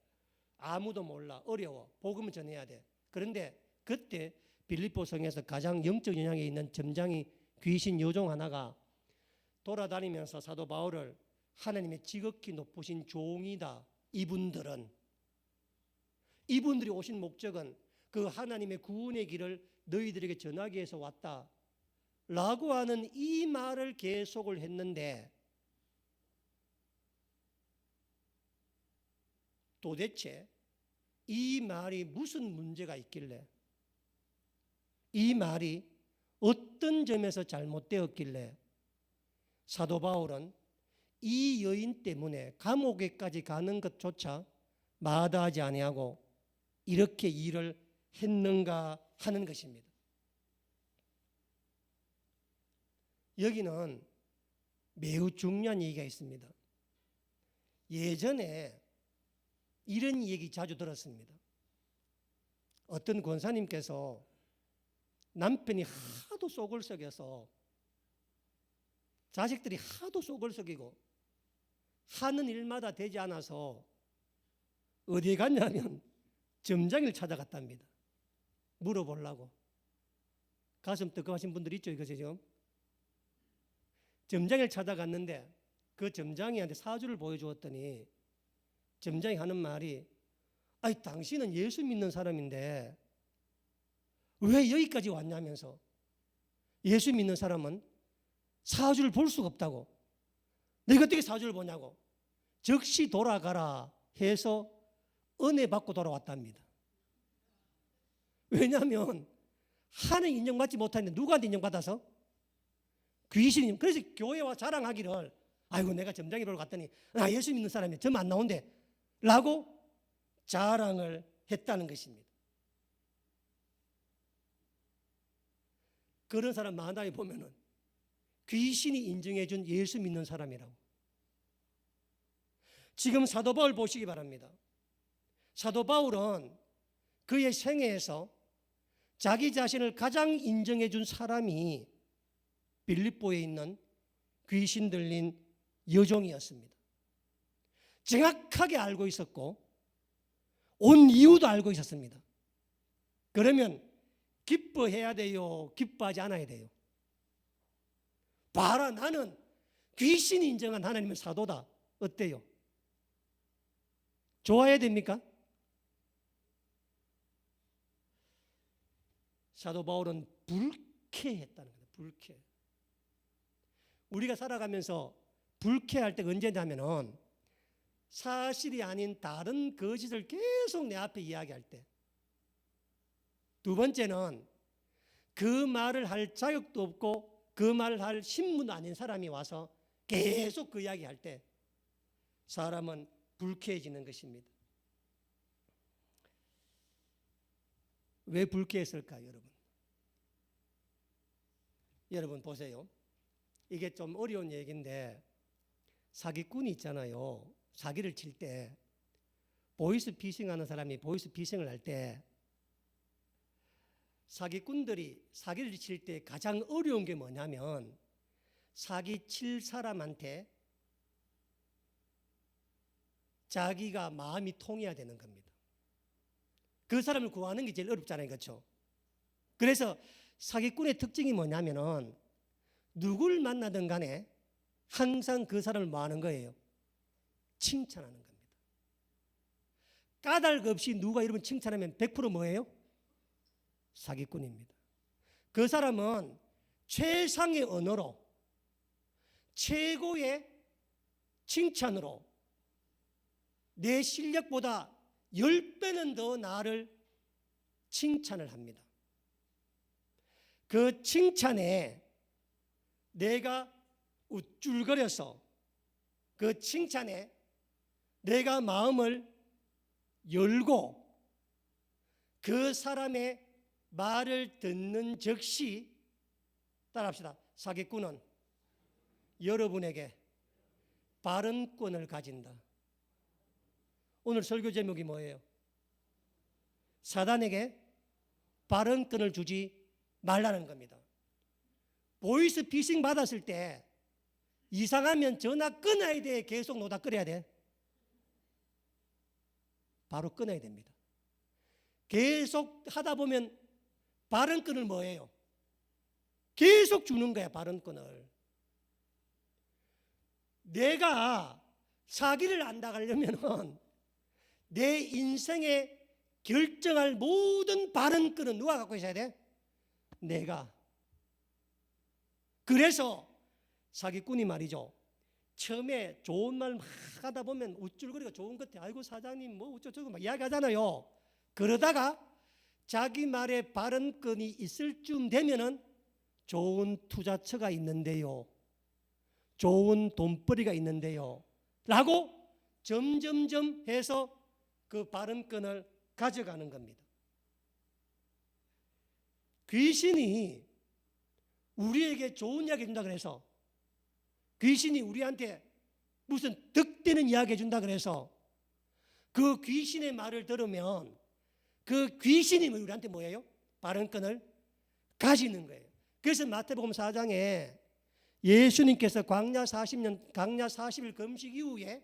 Speaker 1: 아무도 몰라, 어려워, 복음을 전해야 돼. 그런데 그때 빌립보 성에서 가장 영적 영향에 있는 점장이 귀신 요종 하나가 돌아다니면서 사도 바울을 하나님의 지극히 높으신 종이다. 이분들이 오신 목적은 그 하나님의 구원의 길을 너희들에게 전하기 위해서 왔다 라고 하는 이 말을 계속을 했는데 도대체 이 말이 무슨 문제가 있길래, 이 말이 어떤 점에서 잘못되었길래 사도 바울은 이 여인 때문에 감옥에까지 가는 것조차 마다하지 아니하고 이렇게 일을 했는가 하는 것입니다. 여기는 매우 중요한 얘기가 있습니다. 예전에 이런 얘기 자주 들었습니다. 어떤 권사님께서 남편이 하도 속을 썩여서 자식들이 하도 속을 썩이고 하는 일마다 되지 않아서 어디에 갔냐면 점장을 찾아갔답니다. 물어보려고. 가슴 뜨거워하신 분들 있죠, 이거죠? 점장을 찾아갔는데 그 점장이한테 사주를 보여주었더니 점장이 하는 말이 아니 당신은 예수 믿는 사람인데 왜 여기까지 왔냐면서 예수 믿는 사람은 사주를 볼 수가 없다고. 내가 어떻게 사주를 보냐고. 즉시 돌아가라 해서 은혜 받고 돌아왔답니다. 왜냐하면 하나님 인정받지 못하는데 누구한테 인정받아서? 귀신이. 그래서 교회와 자랑하기를 아이고 내가 점장이 보러 갔더니 나 예수 믿는 사람이 점 안 나온대 라고 자랑을 했다는 것입니다. 그런 사람 많이 보면은 귀신이 인정해 준 예수 믿는 사람이라고. 지금 사도 바울 보시기 바랍니다. 사도 바울은 그의 생애에서 자기 자신을 가장 인정해 준 사람이 빌립보에 있는 귀신 들린 여종이었습니다. 정확하게 알고 있었고 온 이유도 알고 있었습니다. 그러면 기뻐해야 돼요? 기뻐하지 않아야 돼요? 봐라, 나는 귀신이 인정한 하나님의 사도다. 어때요? 좋아해야 됩니까? 사도 바울은 불쾌했다는 거예요. 불쾌. 우리가 살아가면서 불쾌할 때가 언제냐면은 사실이 아닌 다른 거짓을 계속 내 앞에 이야기할 때. 두 번째는 그 말을 할 자격도 없고 그 말을 할 신분도 아닌 사람이 와서 계속 그 이야기할 때 사람은 불쾌해지는 것입니다. 왜 불쾌했을까요, 여러분? 여러분 보세요. 이게 좀 어려운 얘기인데 사기꾼이 있잖아요. 사기를 칠 때 보이스 피싱하는 사람이 보이스 피싱을 할 때 사기꾼들이 사기를 칠 때 가장 어려운 게 뭐냐면 사기 칠 사람한테 자기가 마음이 통해야 되는 겁니다. 그 사람을 구하는 게 제일 어렵잖아요. 그렇죠? 그래서 사기꾼의 특징이 뭐냐면은 누굴 만나든 간에 항상 그 사람을 뭐 하는 거예요? 칭찬하는 겁니다. 까닭 없이 누가 여러분 칭찬하면 100% 뭐예요? 사기꾼입니다. 그 사람은 최상의 언어로, 최고의 칭찬으로 내 실력보다 10배는 더 나를 칭찬을 합니다. 그 칭찬에 내가 우쭐거려서, 그 칭찬에 내가 마음을 열고 그 사람의 말을 듣는 즉시, 따라합시다, 사기꾼은 여러분에게 발언권을 가진다. 오늘 설교 제목이 뭐예요? 사단에게 발언권을 주지 말라는 겁니다. 보이스 피싱 받았을 때 이상하면 전화 끊어야 돼? 계속 노닥거려야 돼? 바로 끊어야 됩니다. 계속 하다 보면 발언권을 뭐예요? 계속 주는 거야, 발언권을. 내가 사기를 안 당하려면 내 인생에 결정할 모든 발언권은 누가 갖고 있어야 돼? 내가. 그래서 사기꾼이 말이죠, 처음에 좋은 말 막 하다 보면 우쭐거리고 좋은 것 같아. 아이고 사장님 뭐 어쩌고저쩌고 막 이야기하잖아요. 그러다가 자기 말에 발언권이 있을 쯤 되면은 좋은 투자처가 있는데요, 좋은 돈벌이가 있는데요 라고 점점점 해서 그 발언권을 가져가는 겁니다. 귀신이 우리에게 좋은 이야기 해준다 그래서, 귀신이 우리한테 무슨 득되는 이야기 해준다 그래서 그 귀신의 말을 들으면 그 귀신이 우리한테 뭐예요? 발언권을 가지는 거예요. 그래서 마태복음 4장에 예수님께서 광야 40일 금식 이후에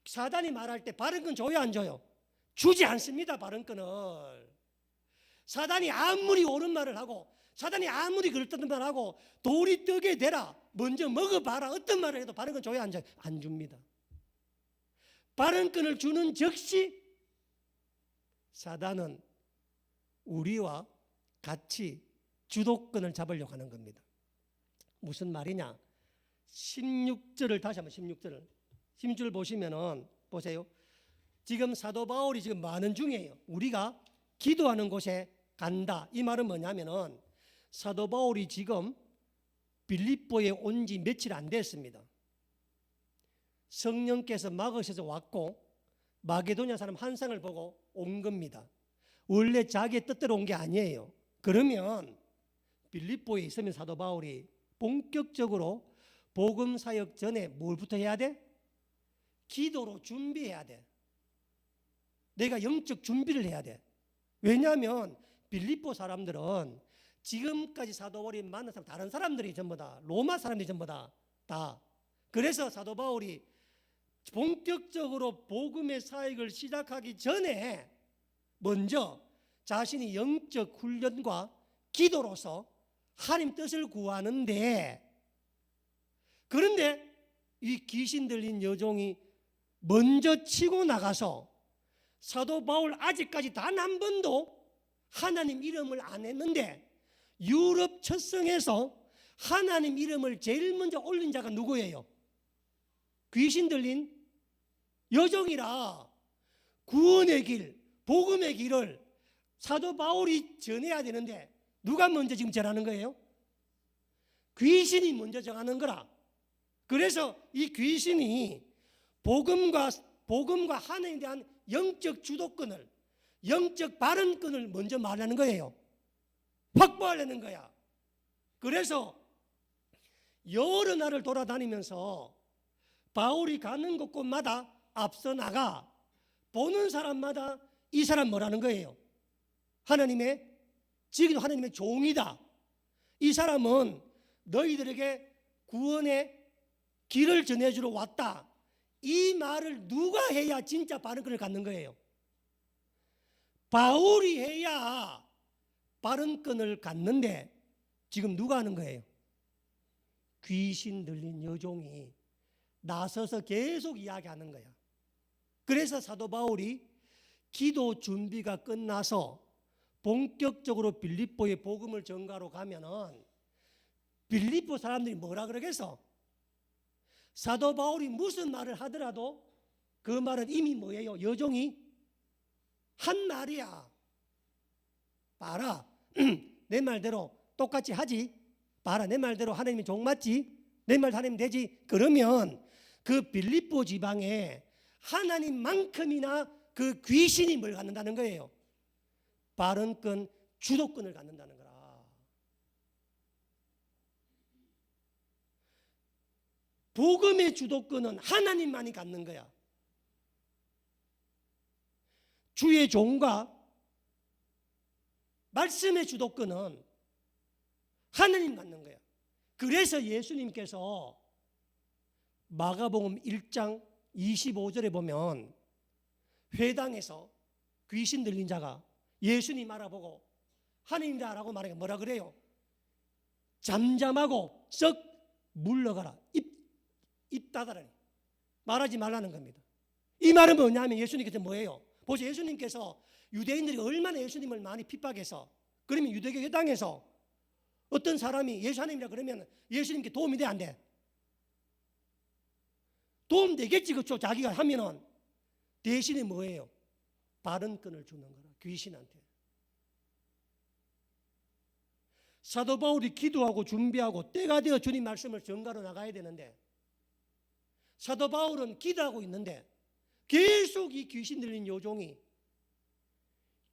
Speaker 1: 사단이 말할 때 발언권 줘요, 안 줘요? 주지 않습니다, 발언권을. 사단이 아무리 옳은 말을 하고, 사단이 아무리 그럴듯한 말을 하고, 돌이 뜨게 되라, 먼저 먹어봐라, 어떤 말을 해도 발언권 줘야 안 줘요? 안 줍니다. 발언권을 주는 즉시 사단은 우리와 같이 주도권을 잡으려고 하는 겁니다. 무슨 말이냐? 16절을 다시 한번 16절 보시면은 보세요. 지금 사도 바울이 지금 많은 중이에요. 우리가 기도하는 곳에 간다. 이 말은 뭐냐면은 사도 바울이 지금 빌립보에 온 지 며칠 안 됐습니다. 성령께서 막으셔서 왔고 마게도냐 사람 한 쌍을 보고 온 겁니다. 원래 자기의 뜻대로 온 게 아니에요. 그러면 빌립보에 있으면 사도 바울이 본격적으로 복음 사역 전에 뭘부터 해야 돼? 기도로 준비해야 돼. 내가 영적 준비를 해야 돼. 왜냐하면 빌립보 사람들은 지금까지 사도 바울이 만난 사람, 다른 사람들이 전부 다, 로마 사람들이 전부 다. 그래서 사도 바울이 본격적으로 복음의 사역을 시작하기 전에 먼저 자신이 영적 훈련과 기도로서 하나님 뜻을 구하는데, 그런데 이 귀신 들린 여종이 먼저 치고 나가서 사도 바울 아직까지 단 한 번도 하나님 이름을 안 했는데, 유럽 첫 성에서 하나님 이름을 제일 먼저 올린 자가 누구예요? 귀신 들린 여종이라 구원의 길, 복음의 길을 사도 바울이 전해야 되는데 누가 먼저 지금 전하는 거예요? 귀신이 먼저 정하는 거라. 그래서 이 귀신이 복음과 하나님에 대한 영적 주도권을, 영적 발언권을 먼저 말하는 거예요. 확보하려는 거야. 그래서 여러 나라를 돌아다니면서 바울이 가는 곳곳마다 앞서 나가 보는 사람마다 이 사람 뭐라는 거예요? 지금도 하나님의 종이다. 이 사람은 너희들에게 구원의 길을 전해주러 왔다. 이 말을 누가 해야 진짜 발언권을 갖는 거예요? 바울이 해야 발언권을 갖는데 지금 누가 하는 거예요? 귀신 들린 여종이 나서서 계속 이야기하는 거야. 그래서 사도 바울이 기도 준비가 끝나서 본격적으로 빌립보의 복음을 전가로 가면은 빌립보 사람들이 뭐라 그러겠어? 사도 바울이 무슨 말을 하더라도 그 말은 이미 뭐예요? 여종이 한 말이야. 봐라. 내 말대로 똑같이 하지. 봐라. 내 말대로 하나님이 종 맞지? 내 말대로 하나님 되지? 그러면 그 빌립보 지방에 하나님만큼이나 그 귀신이 뭘 갖는다는 거예요? 발언권, 주도권을 갖는다는 거라. 복음의 주도권은 하나님만이 갖는 거야. 주의 종과 말씀의 주도권은 하나님 갖는 거야. 그래서 예수님께서 마가복음 1장 25절에 보면 회당에서 귀신 들린 자가 예수님 알아보고 하나님이다라고 말하니까 뭐라 그래요? 잠잠하고 썩 물러가라. 입 닫아라. 말하지 말라는 겁니다. 이 말은 뭐냐면 예수님께서 뭐예요? 보세요. 예수님께서 유대인들이 얼마나 예수님을 많이 핍박해서 그러면 유대교 회당에서 어떤 사람이 예수 하나님이라 그러면 예수님께 도움이 돼 안 돼? 도움 되겠지. 그렇죠? 자기가 하면은 대신에 뭐예요? 발언권을 주는 거라. 귀신한테. 사도 바울이 기도하고 준비하고 때가 되어 주님 말씀을 전가로 나가야 되는데 사도 바울은 기도하고 있는데 계속 이 귀신 들린 요종이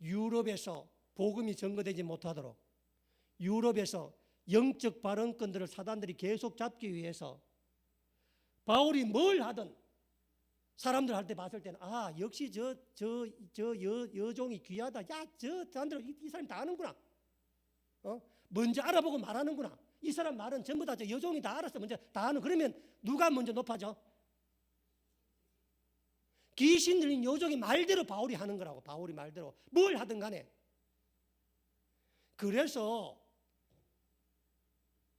Speaker 1: 유럽에서 복음이 전거되지 못하도록 유럽에서 영적 발언권들을 사단들이 계속 잡기 위해서 바울이 뭘 하든 사람들 할 때 봤을 때는 아 역시 저 여종이 귀하다. 야 저 사람들 이 사람 다 아는구나. 먼저 알아보고 말하는구나. 이 사람 말은 전부 다 저 여종이 다 알았어. 먼저 다 아는. 그러면 누가 먼저 높아져? 귀신 들린 여종이 말대로 바울이 하는 거라고. 바울이 말대로 뭘 하든 간에. 그래서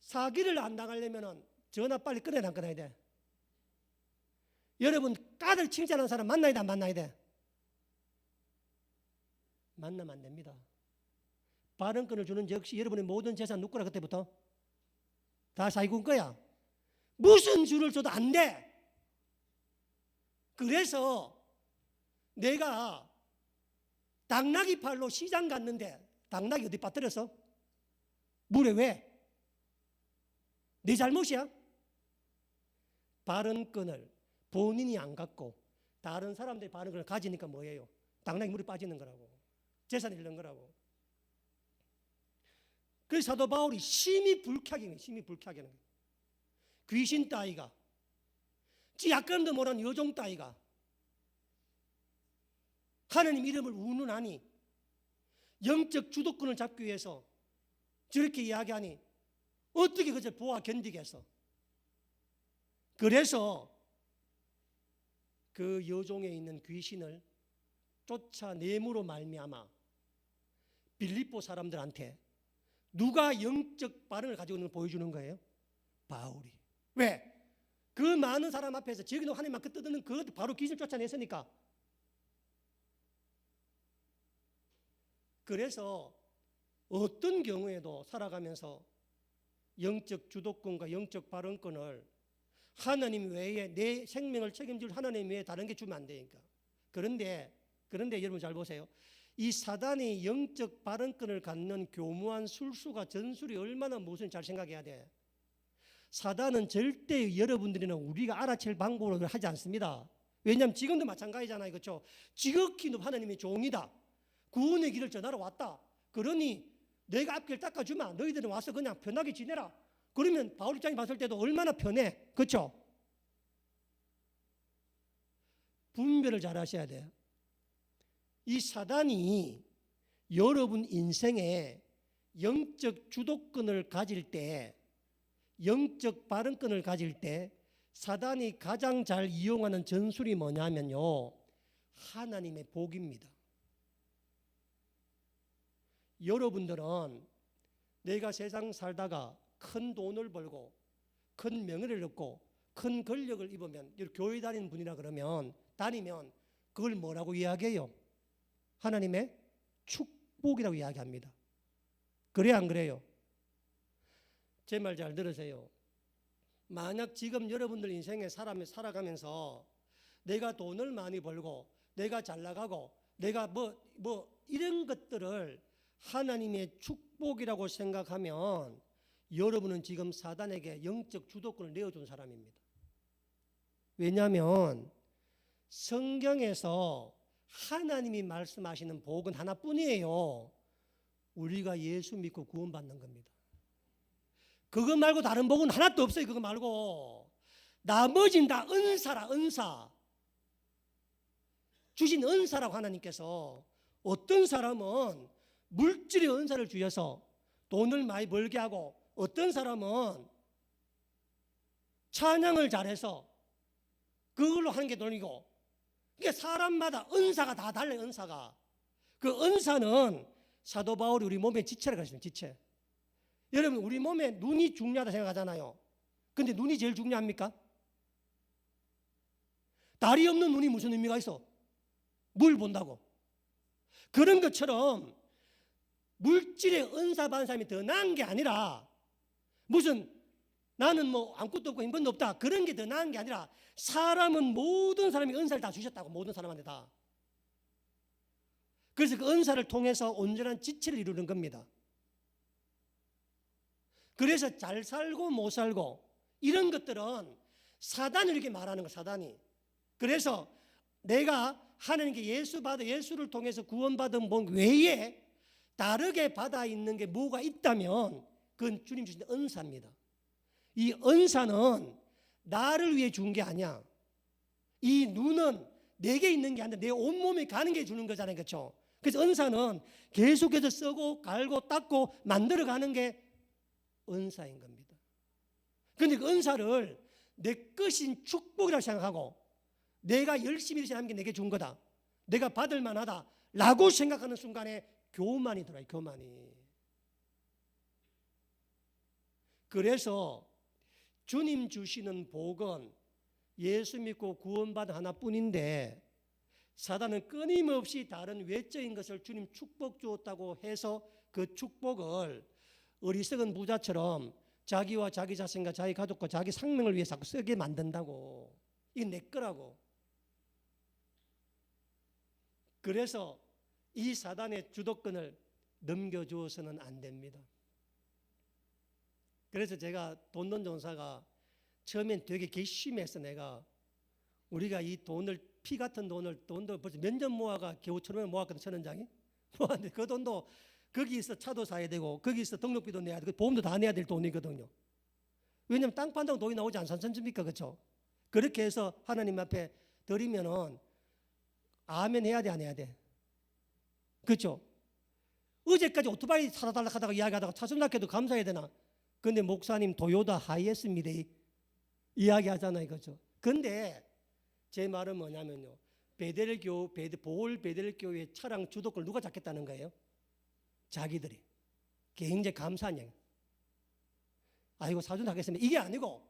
Speaker 1: 사기를 안 당하려면 전화 빨리 끊어야 안 끊어야 돼? 여러분 까들 칭찬하는 사람 만나야 돼 안 만나야 돼? 만나면 안 됩니다. 발언권을 주는 즉시 여러분의 모든 재산 누구라 그때부터? 다 사기꾼 거야. 무슨 줄을 줘도 안 돼. 그래서 내가 당나귀 팔로 시장 갔는데 당나귀 어디 빠뜨렸어? 물에 왜? 네 잘못이야? 발언권을 본인이 안 갖고 다른 사람들이 발언권을 가지니까 뭐예요? 당나귀 물에 빠지는 거라고. 재산이 잃는 거라고. 그래서 사도 바울이 심히 불쾌하게 하는 거예요. 귀신 따위가 지 약간도 모르는 여종 따위가 하나님 이름을 운운하니 영적 주도권을 잡기 위해서 저렇게 이야기하니 어떻게 그저 보아 견디겠어. 그래서 그 여종에 있는 귀신을 쫓아내므로 말미암아 빌립보 사람들한테 누가 영적 발언을 가지고 있는 걸 보여주는 거예요? 바울이. 왜? 그 많은 사람 앞에서 저기도 하나님만 그 뜯는 그것도 바로 귀신을 쫓아냈으니까. 그래서 어떤 경우에도 살아가면서 영적 주도권과 영적 발언권을 하나님 외에 내 생명을 책임질 하나님 외에 다른 게 주면 안 되니까. 그런데 여러분 잘 보세요. 이 사단이 영적 발언권을 갖는 교묘한 술수가 전술이 얼마나 무슨 잘 생각해야 돼. 사단은 절대 여러분들이나 우리가 알아챌 방법으로 하지 않습니다. 왜냐하면 지금도 마찬가지잖아요. 그렇죠? 지극히 하나님의 종이다. 구원의 길을 전하러 왔다. 그러니 내가 앞길 닦아주면 너희들은 와서 그냥 편하게 지내라. 그러면 바울 입장에 봤을 때도 얼마나 편해. 그렇죠? 분별을 잘 하셔야 돼요. 이 사단이 여러분 인생에 영적 주도권을 가질 때, 영적 발언권을 가질 때 사단이 가장 잘 이용하는 전술이 뭐냐면요, 하나님의 복입니다. 여러분들은 내가 세상 살다가 큰 돈을 벌고 큰 명예를 얻고 큰 권력을 입으면 교회 다니는 분이라 그러면 다니면 그걸 뭐라고 이야기해요? 하나님의 축복. 축복이라고 이야기합니다. 그래요, 안 그래요? 제 말 잘 들으세요. 만약 지금 여러분들 인생에 살아가면서 내가 돈을 많이 벌고 내가 잘 나가고 내가 이런 것들을 하나님의 축복이라고 생각하면 여러분은 지금 사단에게 영적 주도권을 내어준 사람입니다. 왜냐하면 성경에서 하나님이 말씀하시는 복은 하나뿐이에요. 우리가 예수 믿고 구원받는 겁니다. 그거 말고 다른 복은 하나도 없어요. 그거 말고 나머지는 다 은사라, 은사. 주신 은사라고 하나님께서. 어떤 사람은 물질의 은사를 주셔서 돈을 많이 벌게 하고, 어떤 사람은 찬양을 잘해서 그걸로 하는 게 돈이고, 그러니까 사람마다 은사가 다 달라요. 은사가. 그 은사는 사도 바울이 우리 몸의 지체라고 했습니다. 지체. 여러분, 우리 몸에 눈이 중요하다 생각하잖아요. 근데 눈이 제일 중요합니까? 다리 없는 눈이 무슨 의미가 있어? 뭘 본다고. 그런 것처럼 물질의 은사 받은 사람이 더 나은 게 아니라, 무슨 나는 아무것도 없고 힘번도 없다, 그런 게 더 나은 게 아니라, 사람은 모든 사람이 은사를 다 주셨다고. 모든 사람한테 다. 그래서 그 은사를 통해서 온전한 지체를 이루는 겁니다. 그래서 잘 살고 못 살고 이런 것들은 사단이 이렇게 말하는 거예요. 사단이. 그래서 내가 하나님께 예수를 통해서 구원받은 복 외에 다르게 받아 있는 게 뭐가 있다면 그건 주님 주신 은사입니다. 이 은사는 나를 위해 준 게 아니야. 이 눈은 내게 있는 게 아니라 내 온몸에 가는 게 주는 거잖아요. 그렇죠? 그래서 은사는 계속해서 쓰고 갈고 닦고 만들어가는 게 은사인 겁니다. 그런데 그 은사를 내 것인 축복이라고 생각하고 내가 열심히 하는 게 내게 준 거다, 내가 받을 만하다 라고 생각하는 순간에 교만이 들어요. 교만이. 그래서 주님 주시는 복은 예수 믿고 구원받은 하나뿐인데, 사단은 끊임없이 다른 외적인 것을 주님 축복 주었다고 해서 그 축복을 어리석은 부자처럼 자기와 자기 자신과 자기 가족과 자기 생명을 위해 자꾸 쓰게 만든다고. 이게 내 거라고. 그래서 이 사단의 주도권을 넘겨주어서는 안 됩니다. 그래서 제가 돈돈 전사가 처음엔 되게 괘씸해서, 우리가 이 돈을, 피 같은 돈도 벌써 몇 년 모아가 겨우 1,000원을 모았거든. 1,000원장이 모았는데 그 돈도 거기서 차도 사야 되고 거기서 등록비도 내야 되고 보험도 다 내야 될 돈이거든요. 왜냐하면 땅 판다고 돈이 나오지 않습니까? 그렇죠? 그렇게 해서 하나님 앞에 드리면은 아멘 해야 돼, 안 해야 돼? 그렇죠? 어제까지 오토바이 사다 달라 하다가 이야기하다가 차순낙해도 감사해야 되나? 근데 목사님 도요타 하이에스입니다 이야기하잖아요. 그렇죠? 근데 제 말은 뭐냐면요, 보울 베델교회 차량 주도권을 누가 잡겠다는 거예요? 자기들이. 굉장히 감사한 얘기. 아이고 사준 하겠습니다. 이게 아니고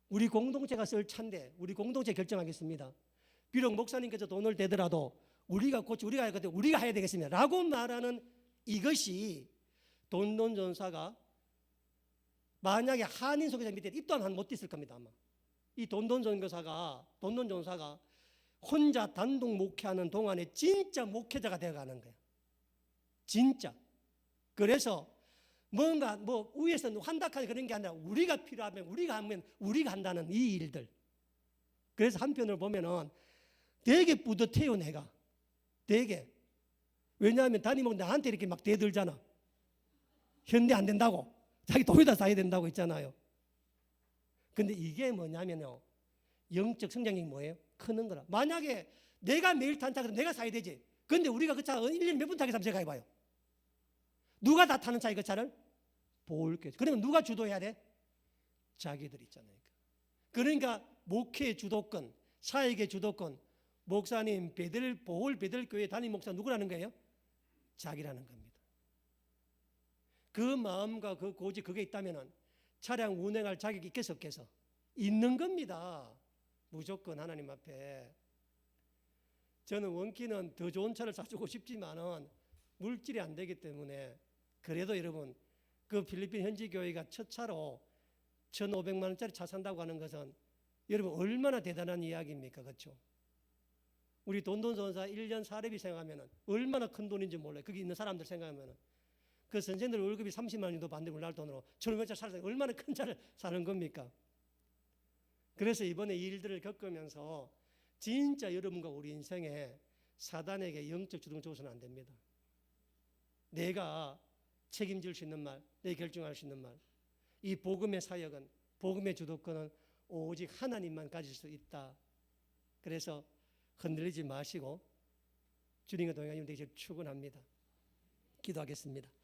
Speaker 1: 우리 공동체가 쓸 차인데 우리 공동체 결정하겠습니다. 비록 목사님께서 돈을 대더라도 우리가 해야 되겠습니다 라고 말하는 이것이 돈돈 전사가 만약에 한인 선교사 밑에 입도 한 못 있을 겁니다. 아마 이 돈돈 전사가 혼자 단독 목회하는 동안에 진짜 목회자가 되어가는 거예요. 진짜. 그래서 뭔가 위에서 한다카니 그런 게 아니라 우리가 필요하면 우리가 하면 우리가 한다는 이 일들. 그래서 한편으로 보면은 되게 뿌듯해요. 내가 되게. 왜냐하면 담임목 나한테 이렇게 막 대들잖아. 현대 안 된다고, 자기 도요타 사야 된다고 있잖아요. 근데 이게 뭐냐면요, 영적 성장이 뭐예요? 크는 거라. 만약에 내가 매일 탄 차가 내가 사야 되지. 근데 우리가 그 차 1년에 몇 분 타겠다면 제가 해봐요. 누가 다 타는 차이 그 차를? 보울게. 그러면 누가 주도해야 돼? 자기들 있잖아요. 그러니까 목회의 주도권, 사역의 주도권, 목사님 보울 베들교회 담임 목사 누구라는 거예요? 자기라는 겁니다. 그 마음과 그 고지 그게 있다면은 차량 운행할 자격이 있겠어 없겠어? 있는 겁니다. 무조건 하나님 앞에. 저는 원키는 더 좋은 차를 사주고 싶지만은 물질이 안 되기 때문에 그래도 여러분 그 필리핀 현지 교회가 첫 차로 1,500만 원짜리 차 산다고 하는 것은 여러분 얼마나 대단한 이야기입니까? 그렇죠? 우리 돈돈선사 1년 사례비 생각하면 얼마나 큰 돈인지 몰라요. 거기 있는 사람들 생각하면 그 선생들 월급이 30만 원도 반대 우리나라 돈으로 1,500짜리 살아서 얼마나 큰 차를 사는 겁니까? 그래서 이번에 이 일들을 겪으면서 진짜 여러분과 우리 인생에 사단에게 영적 주동 줘서는 안 됩니다. 내가 책임질 수 있는 말, 내가 결정할 수 있는 말. 이 복음의 사역은, 복음의 주도권은 오직 하나님만 가질 수 있다. 그래서 흔들리지 마시고 주님과 동행하시면 되기를 축원합니다. 기도하겠습니다.